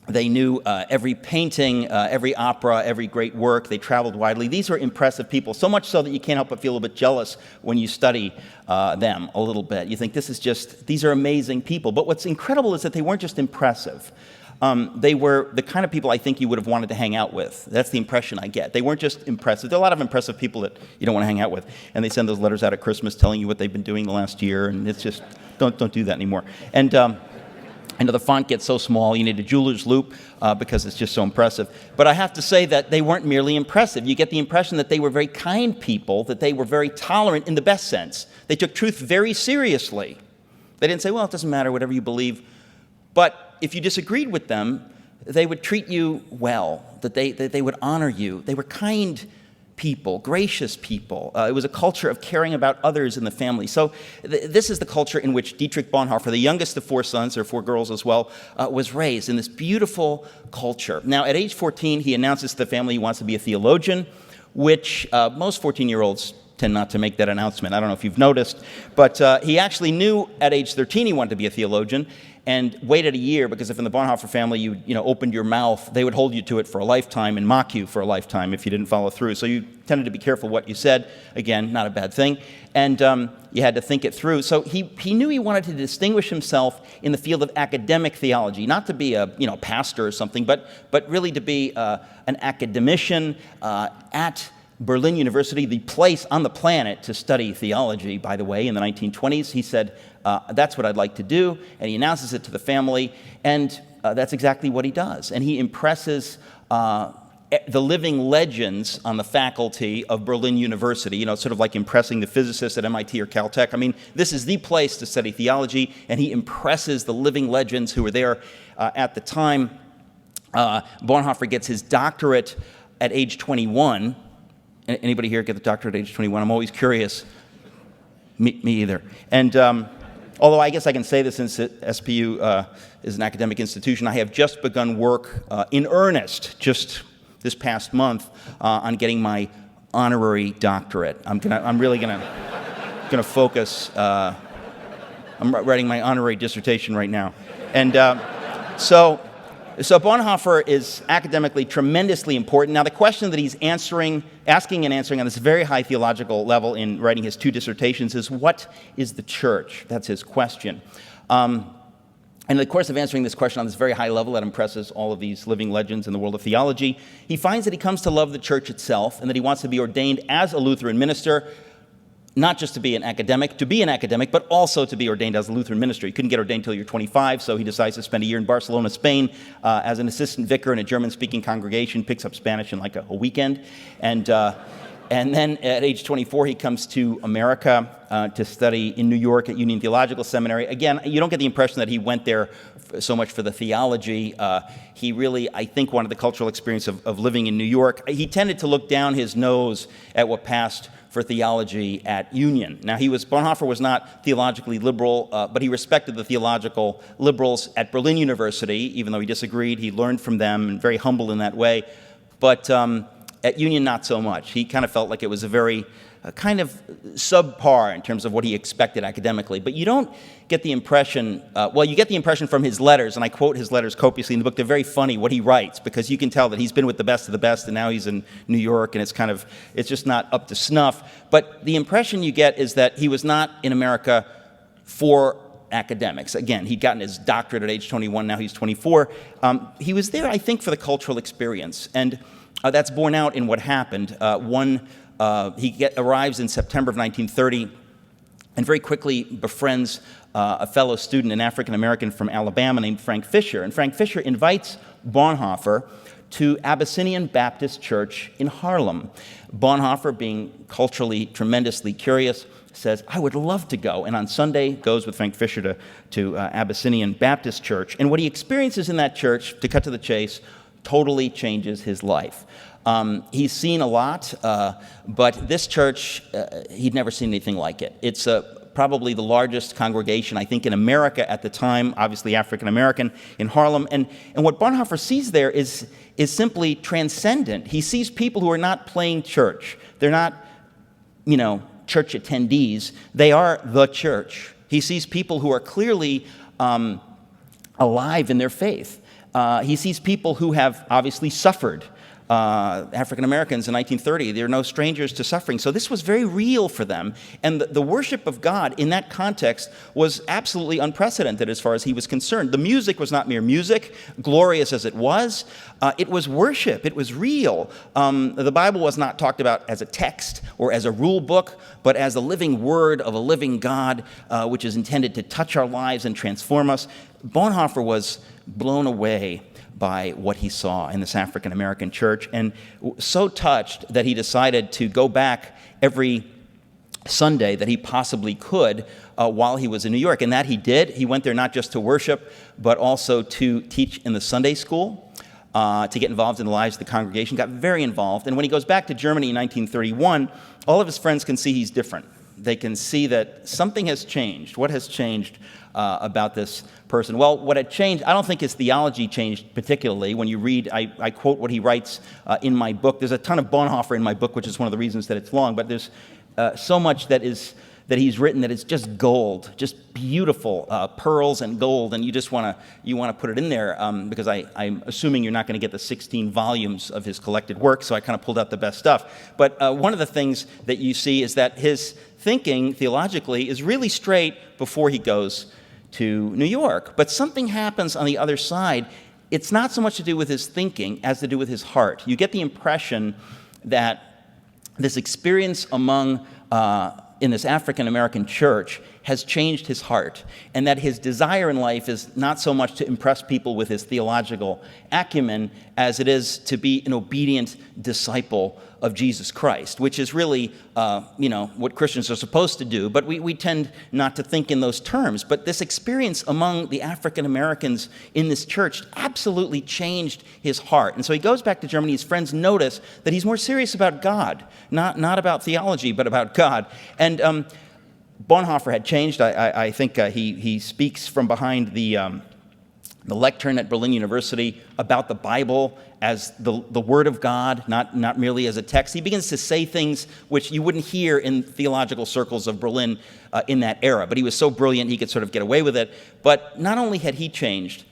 They knew every painting, every opera, every great work. They traveled widely. These are impressive people, so much so that you can't help but feel a bit jealous when you study them a little bit. You think these are amazing people. But what's incredible is that they weren't just impressive. They were the kind of people I think you would have wanted to hang out with. That's the impression I get. They weren't just impressive. There are a lot of impressive people that you don't want to hang out with. And they send those letters out at Christmas telling you what they've been doing the last year. And it's just, don't do that anymore. And the font gets so small, you need a jeweler's loupe because it's just so impressive. But I have to say that they weren't merely impressive. You get the impression that they were very kind people, that they were very tolerant in the best sense. They took truth very seriously. They didn't say, well, it doesn't matter, whatever you believe. But if you disagreed with them, they would treat you well, that they would honor you. They were kind people, gracious people. It was a culture of caring about others in the family. So this is the culture in which Dietrich Bonhoeffer, the youngest of 4 sons, or 4 girls as well, was raised in this beautiful culture. Now, at age 14, he announces to the family he wants to be a theologian, which most 14-year-olds tend not to make that announcement. I don't know if you've noticed, but he actually knew at age 13 he wanted to be a theologian, and waited a year, because if in the Bonhoeffer family you opened your mouth, they would hold you to it for a lifetime and mock you for a lifetime if you didn't follow through. So you tended to be careful what you said. Again, not a bad thing. And you had to think it through. So he knew he wanted to distinguish himself in the field of academic theology, not to be a pastor or something, but really to be an academician at Berlin University, the place on the planet to study theology, by the way, in the 1920s. He said, that's what I'd like to do, and he announces it to the family, and that's exactly what he does. And he impresses the living legends on the faculty of Berlin University, sort of like impressing the physicists at MIT or Caltech. I mean, this is the place to study theology, and he impresses the living legends who were there at the time. Bonhoeffer gets his doctorate at age 21. Anybody here get the doctorate at age 21? I'm always curious. Me either. And although I guess I can say this since SPU is an academic institution, I have just begun work in earnest just this past month on getting my honorary doctorate. I'm really gonna focus. I'm writing my honorary dissertation right now, and so Bonhoeffer is academically tremendously important. Now, the question that he's asking and answering on this very high theological level in writing his 2 dissertations is, what is the church? That's his question. And in the course of answering this question on this very high level that impresses all of these living legends in the world of theology, he finds that he comes to love the church itself and that he wants to be ordained as a Lutheran minister, not just to be an academic, but also to be ordained as a Lutheran minister. He couldn't get ordained until you're 25, so he decides to spend a year in Barcelona, Spain, as an assistant vicar in a German-speaking congregation, picks up Spanish in like a weekend, and then at age 24, he comes to America to study in New York at Union Theological Seminary. Again, you don't get the impression that he went there so much for the theology. He really, I think, wanted the cultural experience of living in New York. He tended to look down his nose at what passed for theology at Union. Now, Bonhoeffer was not theologically liberal, but he respected the theological liberals at Berlin University. Even though he disagreed, he learned from them, and very humble in that way. But at Union, not so much. He kind of felt like it was a very kind of subpar in terms of what he expected academically. But you don't get the impression, you get the impression from his letters, and I quote his letters copiously in the book. They're very funny, what he writes, because you can tell that he's been with the best of the best, and now he's in New York, and it's just not up to snuff. But the impression you get is that he was not in America for academics. Again, he'd gotten his doctorate at age 21, now he's 24. He was there, I think, for the cultural experience, and that's borne out in what happened. He arrives in September of 1930 and very quickly befriends a fellow student, an African-American from Alabama named Frank Fisher. And Frank Fisher invites Bonhoeffer to Abyssinian Baptist Church in Harlem. Bonhoeffer, being culturally tremendously curious, says, I would love to go. And on Sunday, goes with Frank Fisher to Abyssinian Baptist Church. And what he experiences in that church, to cut to the chase, totally changes his life. He's seen a lot, but this church, he'd never seen anything like it. It's probably the largest congregation, I think, in America at the time, obviously African-American, in Harlem. And what Bonhoeffer sees there is simply transcendent. He sees people who are not playing church. They're not, church attendees. They are the church. He sees people who are clearly alive in their faith. He sees people who have obviously suffered. African Americans in 1930, they're no strangers to suffering. So this was very real for them. And the worship of God in that context was absolutely unprecedented as far as he was concerned. The music was not mere music, glorious as it was. It was worship. It was real. The Bible was not talked about as a text or as a rule book, but as a living word of a living God, which is intended to touch our lives and transform us. Bonhoeffer was blown away by what he saw in this African-American church, and so touched that he decided to go back every Sunday that he possibly could while he was in New York. And that he did. He went there not just to worship, but also to teach in the Sunday school, to get involved in the lives of the congregation, got very involved. And when he goes back to Germany in 1931, all of his friends can see he's different. They can see that something has changed. What has changed about this person? Well, what had changed, I don't think his theology changed particularly. When you read, I quote what he writes in my book. There's a ton of Bonhoeffer in my book, which is one of the reasons that it's long, but there's so much that he's written that is just gold, just beautiful pearls and gold, and you want to put it in there because I'm assuming you're not going to get the 16 volumes of his collected work, so I kind of pulled out the best stuff. But one of the things that you see is that his thinking theologically is really straight before he goes to New York. But something happens on the other side. It's not so much to do with his thinking as to do with his heart. You get the impression that this experience in this African-American church has changed his heart, and that his desire in life is not so much to impress people with his theological acumen as it is to be an obedient disciple of Jesus Christ, which is really, what Christians are supposed to do. But we tend not to think in those terms. But this experience among the African Americans in this church absolutely changed his heart. And so he goes back to Germany. His friends notice that he's more serious about God, not about theology, but about God. And Bonhoeffer had changed. I think he speaks from behind the lectern at Berlin University about the Bible as the Word of God, not merely as a text. He begins to say things which you wouldn't hear in theological circles of Berlin in that era. But he was so brilliant he could sort of get away with it. But not only had he changed,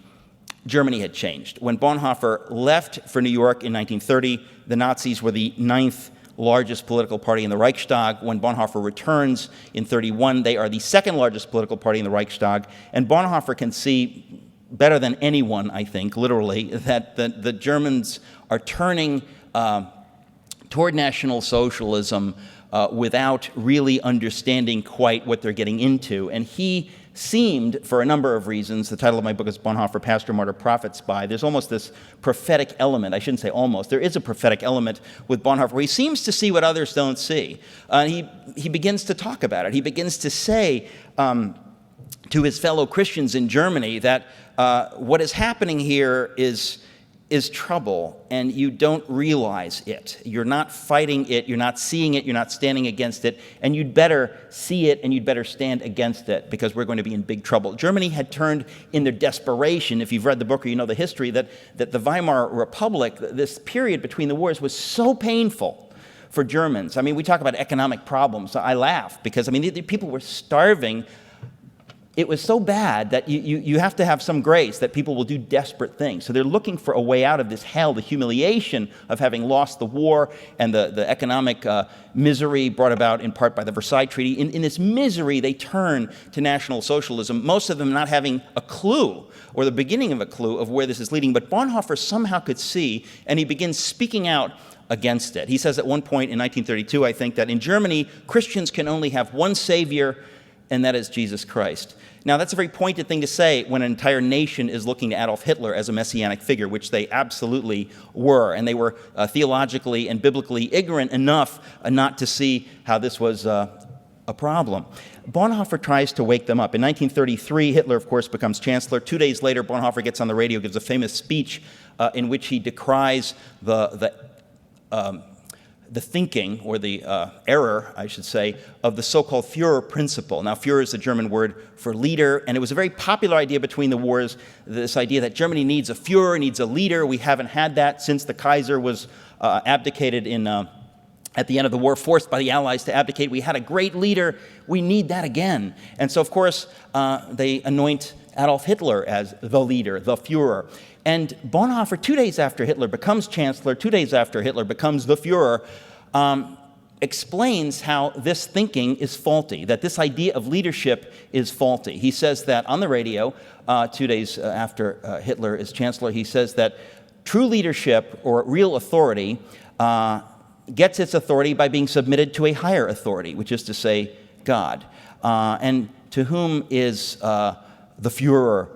Germany had changed. When Bonhoeffer left for New York in 1930, the Nazis were the 9th largest political party in the Reichstag. When Bonhoeffer returns in 1931, they are the 2nd largest political party in the Reichstag. And Bonhoeffer can see better than anyone, I think, literally, that the Germans are turning toward National Socialism without really understanding quite what they're getting into. And he seemed, for a number of reasons, the title of my book is Bonhoeffer, Pastor, Martyr, Prophet, Spy. There's almost this prophetic element. I shouldn't say almost. There is a prophetic element with Bonhoeffer where he seems to see what others don't see. He begins to talk about it. He begins to say to his fellow Christians in Germany that what is happening here is trouble, and you don't realize it. You're not fighting it, you're not seeing it, you're not standing against it, and you'd better see it and you'd better stand against it because we're going to be in big trouble. Germany had turned in their desperation, if you've read the book or you know the history, that the Weimar Republic, this period between the wars, was so painful for Germans. I mean, we talk about economic problems. I laugh because, the people were starving. It was so bad that you have to have some grace that people will do desperate things. So they're looking for a way out of this hell, the humiliation of having lost the war and the economic misery brought about in part by the Versailles Treaty. In this misery, they turn to National Socialism, most of them not having a clue or the beginning of a clue of where this is leading. But Bonhoeffer somehow could see, and he begins speaking out against it. He says at one point in 1932, I think, that in Germany, Christians can only have one savior, and that is Jesus Christ. Now, that's a very pointed thing to say when an entire nation is looking to Adolf Hitler as a messianic figure, which they absolutely were. And they were theologically and biblically ignorant enough not to see how this was a problem. Bonhoeffer tries to wake them up. In 1933, Hitler, of course, becomes chancellor. 2 days later, Bonhoeffer gets on the radio, gives a famous speech in which he decries the thinking, or the error, I should say, of the so-called Führer principle. Now, Führer is the German word for leader, and it was a very popular idea between the wars, this idea that Germany needs a Führer, needs a leader. We haven't had that since the Kaiser was abdicated at the end of the war, forced by the Allies to abdicate. We had a great leader. We need that again. And so, of course, they anoint Adolf Hitler as the leader, the Führer. And Bonhoeffer, 2 days after Hitler becomes chancellor, 2 days after Hitler becomes the Führer, explains how this thinking is faulty, that this idea of leadership is faulty. He says that on the radio, 2 days after Hitler is chancellor, he says that true leadership, or real authority, gets its authority by being submitted to a higher authority, which is to say, God. And to whom is the Führer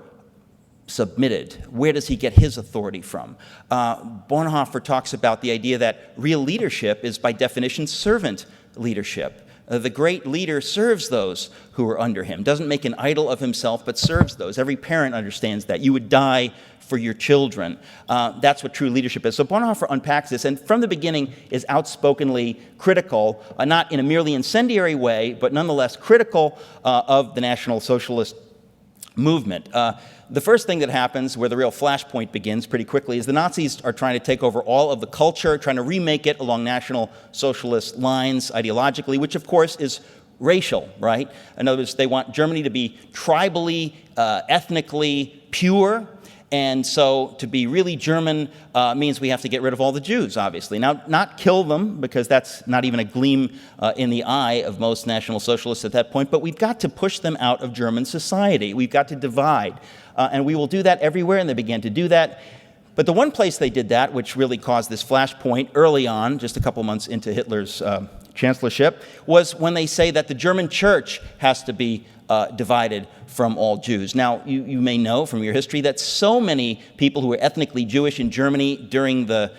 submitted? Where does he get his authority from? Bonhoeffer talks about the idea that real leadership is, by definition, servant leadership. The great leader serves those who are under him, doesn't make an idol of himself, but serves those. Every parent understands that. You would die for your children. That's what true leadership is. So Bonhoeffer unpacks this, and from the beginning is outspokenly critical, not in a merely incendiary way, but nonetheless critical of the National Socialist movement. The first thing that happens, where the real flashpoint begins pretty quickly, is the Nazis are trying to take over all of the culture, trying to remake it along National Socialist lines ideologically, which of course is racial, right? In other words, they want Germany to be tribally, ethnically pure. And so to be really German means we have to get rid of all the Jews, obviously. Now, not kill them, because that's not even a gleam in the eye of most National Socialists at that point, but we've got to push them out of German society. We've got to divide. And we will do that everywhere, and they began to do that. But the one place they did that, which really caused this flashpoint early on, just a couple months into Hitler's chancellorship, was when they say that the German church has to be divided from all Jews. Now, you may know from your history that so many people who were ethnically Jewish in Germany during the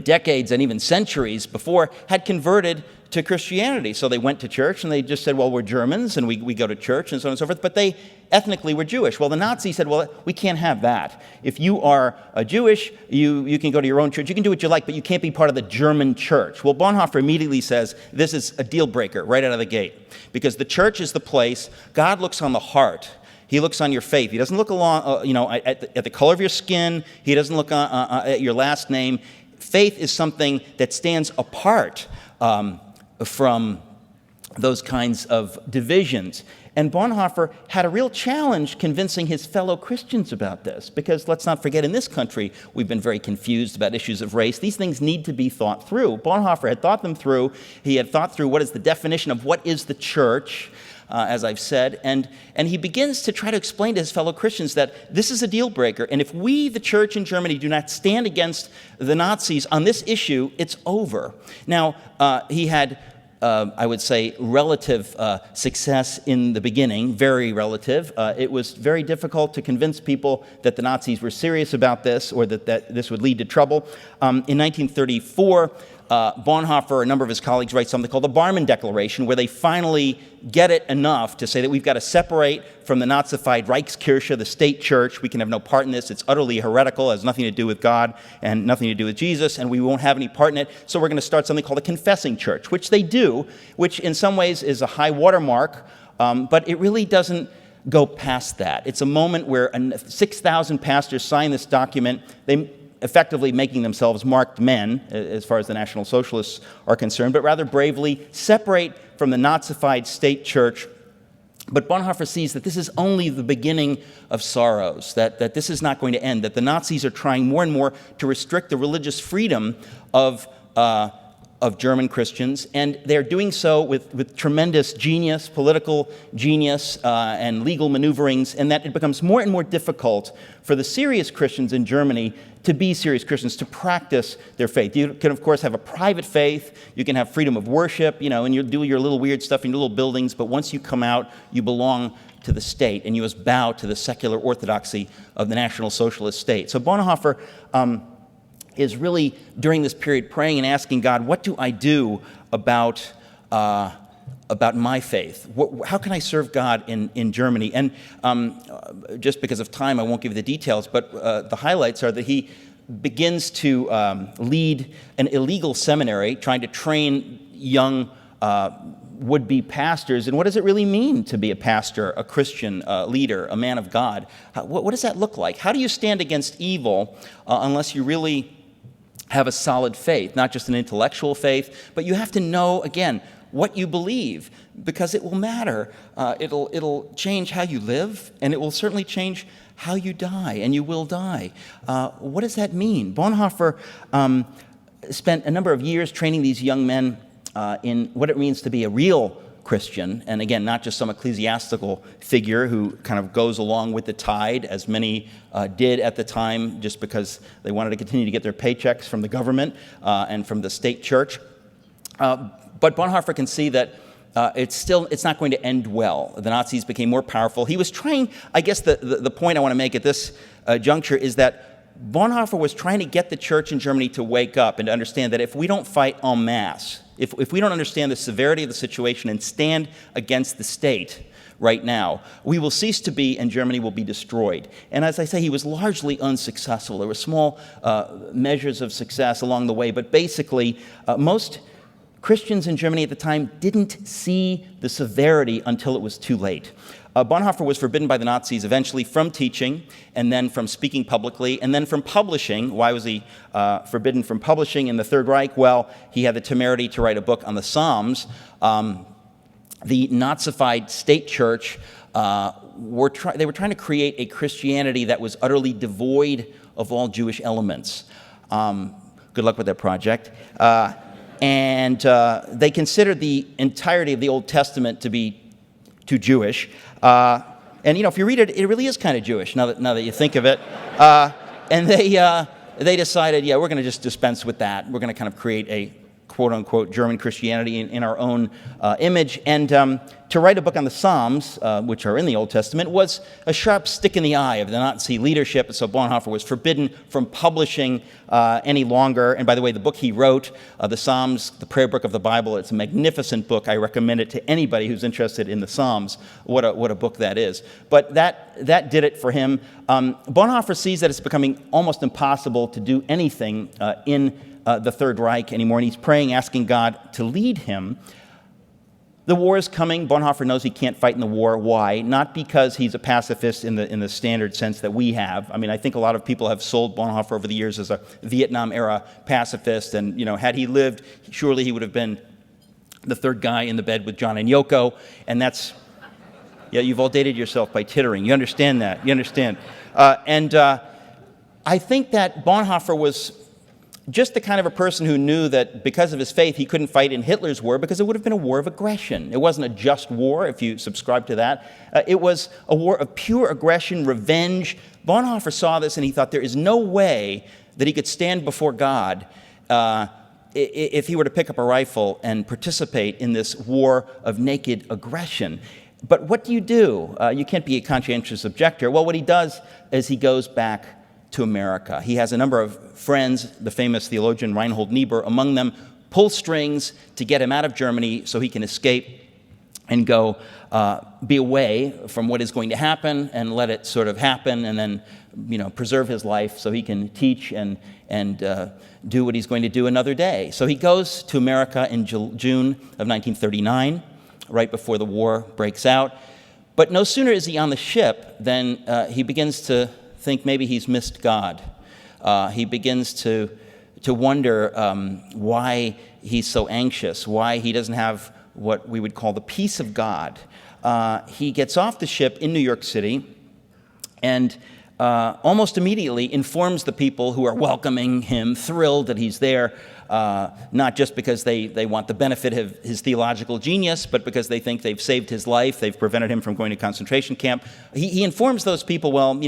decades and even centuries before had converted to Christianity. So they went to church and they just said, well, we're Germans and we go to church and so on and so forth, but they ethnically were Jewish. Well, the Nazis said, well, we can't have that. If you are a Jewish, you can go to your own church, you can do what you like, but you can't be part of the German church. Well, Bonhoeffer immediately says this is a deal breaker right out of the gate, because the church is the place. God looks on the heart. He looks on your faith. He doesn't look along, at the color of your skin. He doesn't look at your last name. Faith is something that stands apart from those kinds of divisions. And Bonhoeffer had a real challenge convincing his fellow Christians about this, because let's not forget, in this country, we've been very confused about issues of race. These things need to be thought through. Bonhoeffer had thought them through. He had thought through what is the definition of what is the church, as I've said, and he begins to try to explain to his fellow Christians that this is a deal breaker, and if we, the church in Germany, do not stand against the Nazis on this issue, it's over. Now, he had I would say, relative success in the beginning, very relative. It was very difficult to convince people that the Nazis were serious about this or that this would lead to trouble. In 1934, Bonhoeffer, a number of his colleagues, write something called the Barmen Declaration, where they finally get it enough to say that we've got to separate from the Nazified Reichskirche, the state church. We can have no part in this. It's utterly heretical, has nothing to do with God and nothing to do with Jesus, and we won't have any part in it. So we're going to start something called a confessing church, which they do, which in some ways is a high watermark, but it really doesn't go past that. It's a moment where 6,000 pastors sign this document. They effectively making themselves marked men, as far as the National Socialists are concerned, but rather bravely separate from the Nazified state church. But Bonhoeffer sees that this is only the beginning of sorrows, that this is not going to end, that the Nazis are trying more and more to restrict the religious freedom of German Christians, and they're doing so with tremendous genius, political genius, and legal maneuverings, and that it becomes more and more difficult for the serious Christians in Germany to be serious Christians, to practice their faith. You can, of course, have a private faith, you can have freedom of worship, and you do your little weird stuff in your little buildings, but once you come out, you belong to the state, and you must bow to the secular orthodoxy of the National Socialist state. So Bonhoeffer is really, during this period, praying and asking God, what do I do about my faith? How can I serve God in Germany? And just because of time, I won't give you the details, but the highlights are that he begins to lead an illegal seminary, trying to train young would-be pastors. And what does it really mean to be a pastor, a Christian leader, a man of God? What does that look like? How do you stand against evil unless you really have a solid faith, not just an intellectual faith, but you have to know, again, what you believe, because it will matter. It'll change how you live, and it will certainly change how you die, and you will die. What does that mean? Bonhoeffer spent a number of years training these young men in what it means to be a real Christian, and again, not just some ecclesiastical figure who kind of goes along with the tide, as many did at the time, just because they wanted to continue to get their paychecks from the government and from the state church. But Bonhoeffer can see that it's not going to end well. The Nazis became more powerful. He was trying, I guess the point I want to make at this juncture is that Bonhoeffer was trying to get the church in Germany to wake up and to understand that if we don't fight en masse, if we don't understand the severity of the situation and stand against the state right now, we will cease to be, and Germany will be destroyed. And as I say, he was largely unsuccessful. There were small measures of success along the way, but basically, most Christians in Germany at the time didn't see the severity until it was too late. Bonhoeffer was forbidden by the Nazis eventually from teaching, and then from speaking publicly, and then from publishing. Why was he forbidden from publishing in the Third Reich? Well, he had the temerity to write a book on the Psalms. The Nazified state church, they were trying to create a Christianity that was utterly devoid of all Jewish elements. Good luck with that project. And they considered the entirety of the Old Testament to be too Jewish. And if you read it, it really is kind of Jewish, now that you think of it. And they decided, we're going to just dispense with that. We're going to kind of create a quote-unquote German Christianity in our own image. And to write a book on the Psalms, which are in the Old Testament, was a sharp stick in the eye of the Nazi leadership. And so Bonhoeffer was forbidden from publishing any longer. And by the way, the book he wrote, the Psalms, the prayer book of the Bible, it's a magnificent book. I recommend it to anybody who's interested in the Psalms. What a book that is. But that did it for him. Bonhoeffer sees that it's becoming almost impossible to do anything in the Third Reich anymore, and he's praying, asking God to lead him. The war is coming. Bonhoeffer knows he can't fight in the war. Why? Not because he's a pacifist in the standard sense that we have. I mean, I think a lot of people have sold Bonhoeffer over the years as a Vietnam-era pacifist, and, had he lived, surely he would have been the third guy in the bed with John and Yoko, and that's... Yeah, you've all dated yourself by tittering. You understand that. You understand. I think that Bonhoeffer was just the kind of a person who knew that because of his faith, he couldn't fight in Hitler's war because it would have been a war of aggression. It wasn't a just war, if you subscribe to that. It was a war of pure aggression, revenge. Bonhoeffer saw this and he thought there is no way that he could stand before God if he were to pick up a rifle and participate in this war of naked aggression. But what do? You can't be a conscientious objector. Well, what he does is he goes back to America. He has a number of friends, the famous theologian Reinhold Niebuhr among them, pull strings to get him out of Germany so he can escape and go be away from what is going to happen and let it sort of happen and then, preserve his life so he can teach and do what he's going to do another day. So he goes to America in June of 1939, right before the war breaks out. But no sooner is he on the ship than he begins to think maybe he's missed God. He begins to wonder why he's so anxious, why he doesn't have what we would call the peace of God. He gets off the ship in New York City and almost immediately informs the people who are welcoming him, thrilled that he's there, not just because they want the benefit of his theological genius, but because they think they've saved his life, they've prevented him from going to concentration camp. He informs those people, well,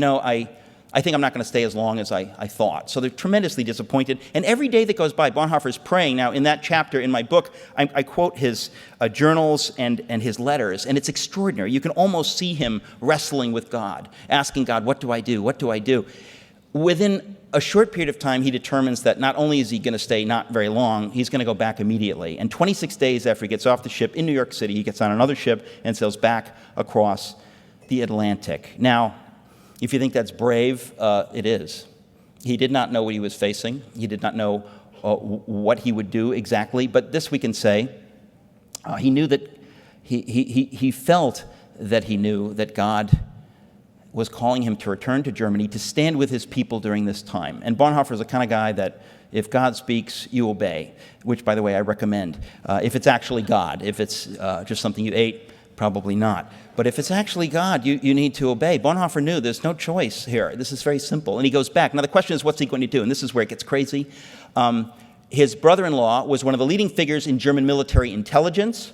I think I'm not going to stay as long as I thought. So they're tremendously disappointed. And every day that goes by, Bonhoeffer's praying. Now, in that chapter in my book, I quote his journals and his letters, and it's extraordinary. You can almost see him wrestling with God, asking God, what do I do? What do I do? Within a short period of time, he determines that not only is he going to stay not very long, he's going to go back immediately. And 26 days after he gets off the ship in New York City, he gets on another ship and sails back across the Atlantic. Now, if you think that's brave, it is. He did not know what he was facing. He did not know what he would do exactly. But this we can say, he knew that he felt that he knew that God was calling him to return to Germany to stand with his people during this time. And Bonhoeffer is the kind of guy that if God speaks, you obey, which, by the way, I recommend. If it's actually God, if it's just something you ate, probably not. But if it's actually God, you need to obey. Bonhoeffer knew there's no choice here. This is very simple. And he goes back. Now, the question is, what's he going to do? And this is where it gets crazy. His brother-in-law was one of the leading figures in German military intelligence.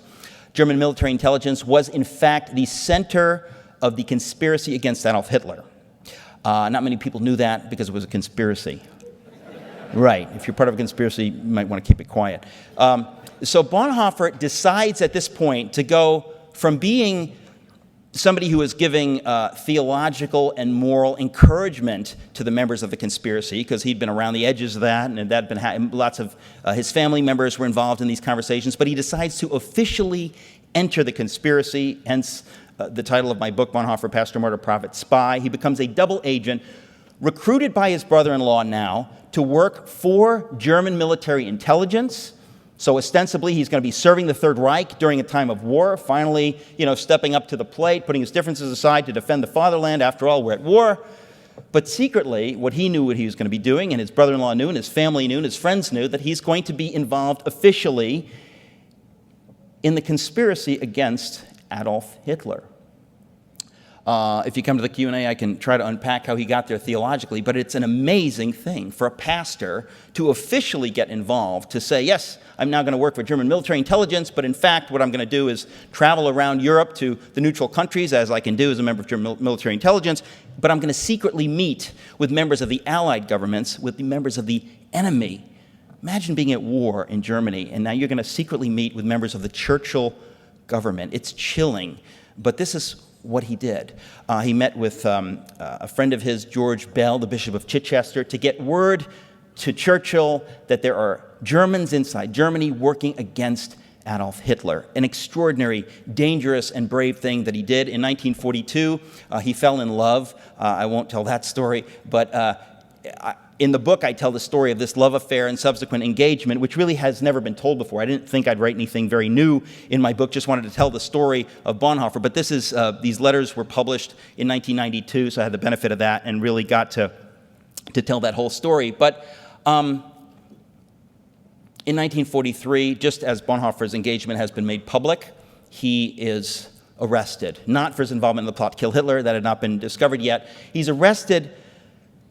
German military intelligence was, in fact, the center of the conspiracy against Adolf Hitler. Not many people knew that because it was a conspiracy. Right. If you're part of a conspiracy, you might want to keep it quiet. So Bonhoeffer decides at this point to go from being somebody who was giving theological and moral encouragement to the members of the conspiracy, because he'd been around the edges of that, and that had been lots of his family members were involved in these conversations. But he decides to officially enter the conspiracy, hence the title of my book, Bonhoeffer, Pastor, Martyr, Prophet, Spy. He becomes a double agent, recruited by his brother-in-law now to work for German military intelligence. So ostensibly, he's going to be serving the Third Reich during a time of war, finally, stepping up to the plate, putting his differences aside to defend the fatherland. After all, we're at war. But secretly, what he knew what he was going to be doing, and his brother-in-law knew, and his family knew, and his friends knew, that he's going to be involved officially in the conspiracy against Adolf Hitler. If you come to the Q&A, I can try to unpack how he got there theologically, but it's an amazing thing for a pastor to officially get involved, to say, yes, I'm now going to work for German military intelligence, but in fact, what I'm going to do is travel around Europe to the neutral countries, as I can do as a member of German military intelligence, but I'm going to secretly meet with members of the Allied governments, with the members of the enemy Imagine being at war in Germany, and now you're going to secretly meet with members of the Churchill government. It's chilling, but this is what he did. He met with a friend of his, George Bell, the Bishop of Chichester, to get word to Churchill that there are Germans inside Germany working against Adolf Hitler. An extraordinary, dangerous, and brave thing that he did. In 1942, he fell in love. I won't tell that story, but in the book, I tell the story of this love affair and subsequent engagement, which really has never been told before. I didn't think I'd write anything very new in my book, just wanted to tell the story of Bonhoeffer. But this is, these letters were published in 1992, so I had the benefit of that and really got to tell that whole story. But in 1943, just as Bonhoeffer's engagement has been made public, he is arrested. Not for his involvement in the plot to kill Hitler, that had not been discovered yet. He's arrested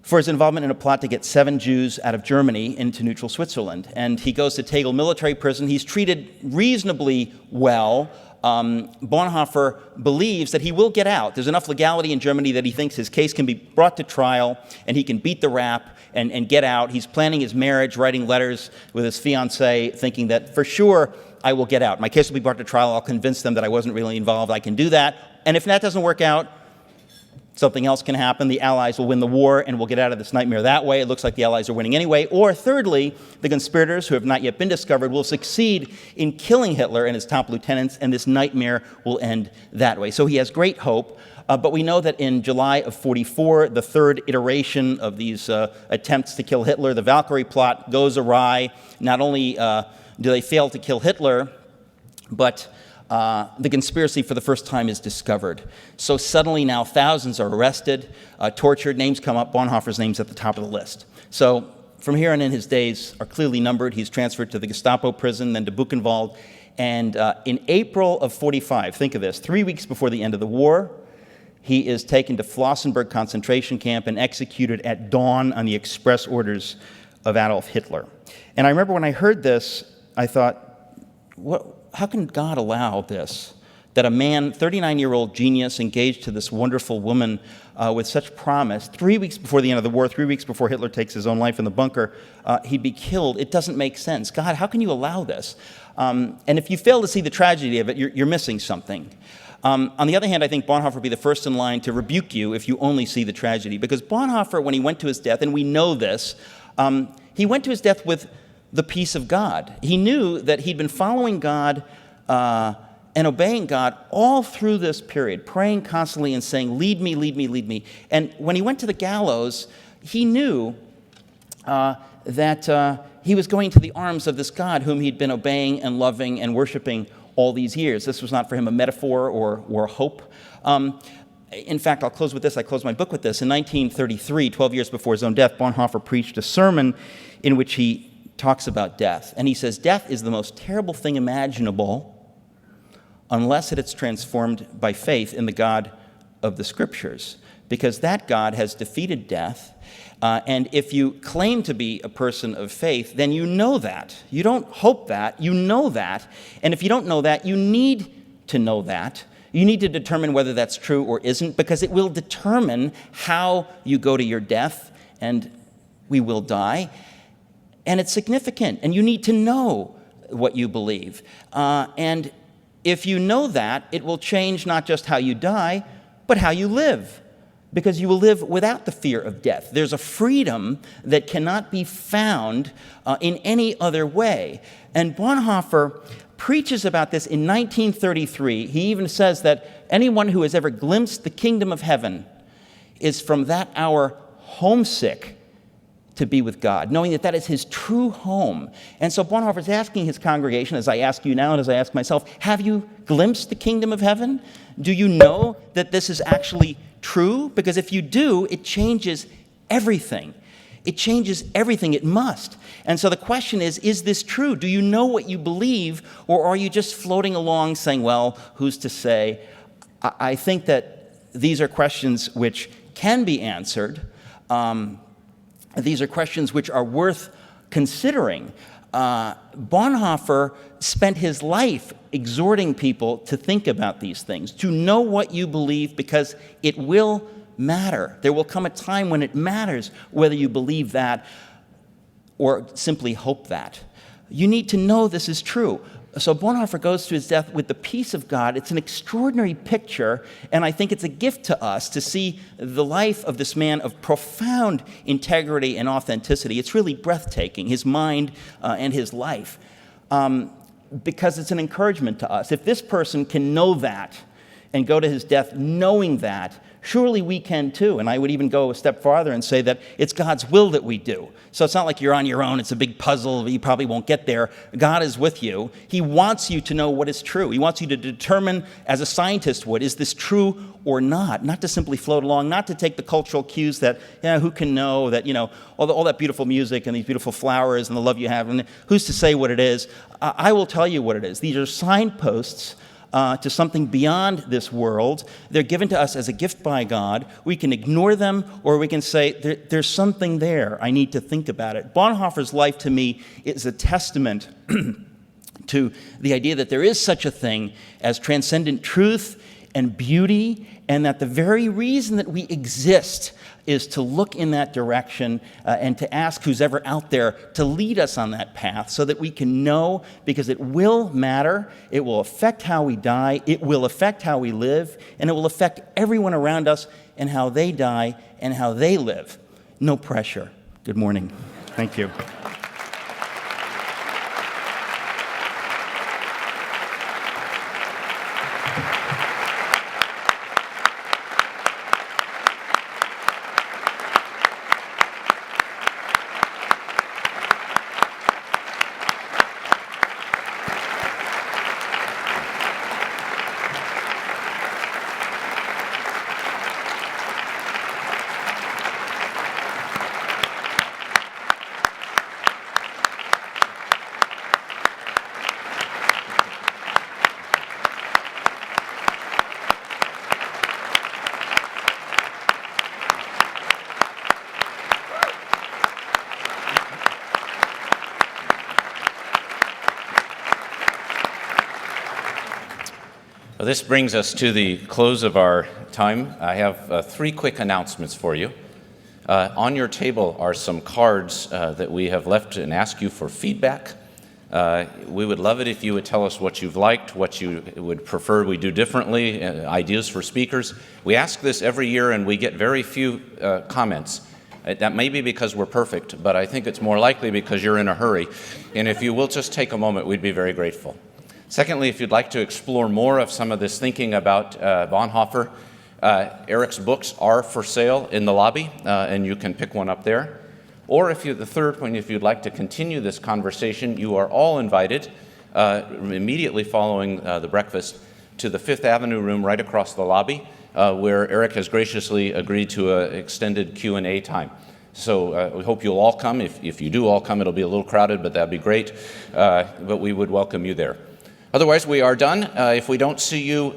for his involvement in a plot to get 7 Jews out of Germany into neutral Switzerland. And he goes to Tegel military prison. He's treated reasonably well. Bonhoeffer believes that he will get out. There's enough legality in Germany that he thinks his case can be brought to trial and he can beat the rap and get out. He's planning his marriage, writing letters with his fiancée, thinking that for sure I will get out. My case will be brought to trial. I'll convince them that I wasn't really involved. I can do that. And if that doesn't work out, something else can happen. The Allies will win the war, and we'll get out of this nightmare that way. It looks like the Allies are winning anyway. Or thirdly, the conspirators, who have not yet been discovered, will succeed in killing Hitler and his top lieutenants, and this nightmare will end that way. So he has great hope. But we know that in July of 44, the third iteration of these attempts to kill Hitler, the Valkyrie plot, goes awry. Not only do they fail to kill Hitler, but the conspiracy for the first time is discovered. So suddenly now thousands are arrested, tortured, names come up, Bonhoeffer's name's at the top of the list. So from here on in, his days are clearly numbered. He's transferred to the Gestapo prison, then to Buchenwald. And in April of 45, think of this, 3 weeks before the end of the war, he is taken to Flossenburg concentration camp and executed at dawn on the express orders of Adolf Hitler. And I remember when I heard this, I thought, how can God allow this? That a man, 39-year-old genius, engaged to this wonderful woman with such promise, 3 weeks before the end of the war, 3 weeks before Hitler takes his own life in the bunker, he'd be killed. It doesn't make sense. God, how can you allow this? And if you fail to see the tragedy of it, you're missing something. On the other hand, I think Bonhoeffer would be the first in line to rebuke you if you only see the tragedy. Because Bonhoeffer, when he went to his death, and we know this, he went to his death with the peace of God. He knew that he'd been following God and obeying God all through this period, praying constantly and saying, lead me, lead me, lead me. And when he went to the gallows, he knew that he was going to the arms of this God whom he'd been obeying and loving and worshiping all these years. This was not for him a metaphor or hope. In fact, I'll close with this. I close my book with this. In 1933, 12 years before his own death, Bonhoeffer preached a sermon in which he talks about death. And he says, death is the most terrible thing imaginable unless it is transformed by faith in the God of the Scriptures. Because that God has defeated death. And if you claim to be a person of faith, then you know that. You don't hope that. You know that. And if you don't know that, you need to know that. You need to determine whether that's true or isn't, because it will determine how you go to your death, and we will die. And it's significant, and you need to know what you believe. And if you know that, it will change not just how you die, but how you live, because you will live without the fear of death. There's a freedom that cannot be found in any other way. And Bonhoeffer preaches about this in 1933. He even says that anyone who has ever glimpsed the kingdom of heaven is from that hour homesick to be with God, knowing that that is his true home. And so Bonhoeffer is asking his congregation, as I ask you now and as I ask myself, have you glimpsed the kingdom of heaven? Do you know that this is actually true? Because if you do, it changes everything. It changes everything. It must. And so the question is this true? Do you know what you believe, or are you just floating along saying, well, who's to say? I think that these are questions which can be answered. These are questions which are worth considering. Bonhoeffer spent his life exhorting people to think about these things, to know what you believe, because it will matter. There will come a time when it matters whether you believe that. or simply hope that. You need to know this is true. So Bonhoeffer goes to his death with the peace of God. It's an extraordinary picture, and I think it's a gift to us to see the life of this man of profound integrity and authenticity. It's really breathtaking, his mind and his life, because it's an encouragement to us. If this person can know that and go to his death knowing that, surely we can too. And I would even go a step farther and say that it's God's will that we do. So it's not like you're on your own. It's a big puzzle. You probably won't get there. God is with you. He wants you to know what is true. He wants you to determine, as a scientist would, is this true or not? Not to simply float along, not to take the cultural cues that, who can know, that, all that beautiful music and these beautiful flowers and the love you have, and who's to say what it is? I will tell you what it is. These are signposts to something beyond this world. They're given to us as a gift by God. We can ignore them, or we can say, there's something there. I need to think about it. Bonhoeffer's life, to me, is a testament to the idea that there is such a thing as transcendent truth and beauty, and that the very reason that we exist is to look in that direction and to ask who's ever out there to lead us on that path so that we can know, because it will matter, it will affect how we die, it will affect how we live, and it will affect everyone around us and how they die and how they live. No pressure. Good morning. Thank you. Well, this brings us to the close of our time. I have 3 quick announcements for you. On your table are some cards that we have left and ask you for feedback. We would love it if you would tell us what you've liked, what you would prefer we do differently, ideas for speakers. We ask this every year and we get very few comments. That may be because we're perfect, but I think it's more likely because you're in a hurry. And if you will just take a moment, we'd be very grateful. Secondly, if you'd like to explore more of some of this thinking about Bonhoeffer, Eric's books are for sale in the lobby, and you can pick one up there. Or the third point, if you'd like to continue this conversation, you are all invited immediately following the breakfast to the Fifth Avenue room right across the lobby, where Eric has graciously agreed to an extended Q&A time. So we hope you'll all come. If you do all come, it'll be a little crowded, but that'd be great. But we would welcome you there. Otherwise, we are done. If we don't see you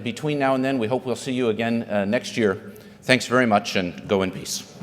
between now and then, we hope we'll see you again next year. Thanks very much, and go in peace.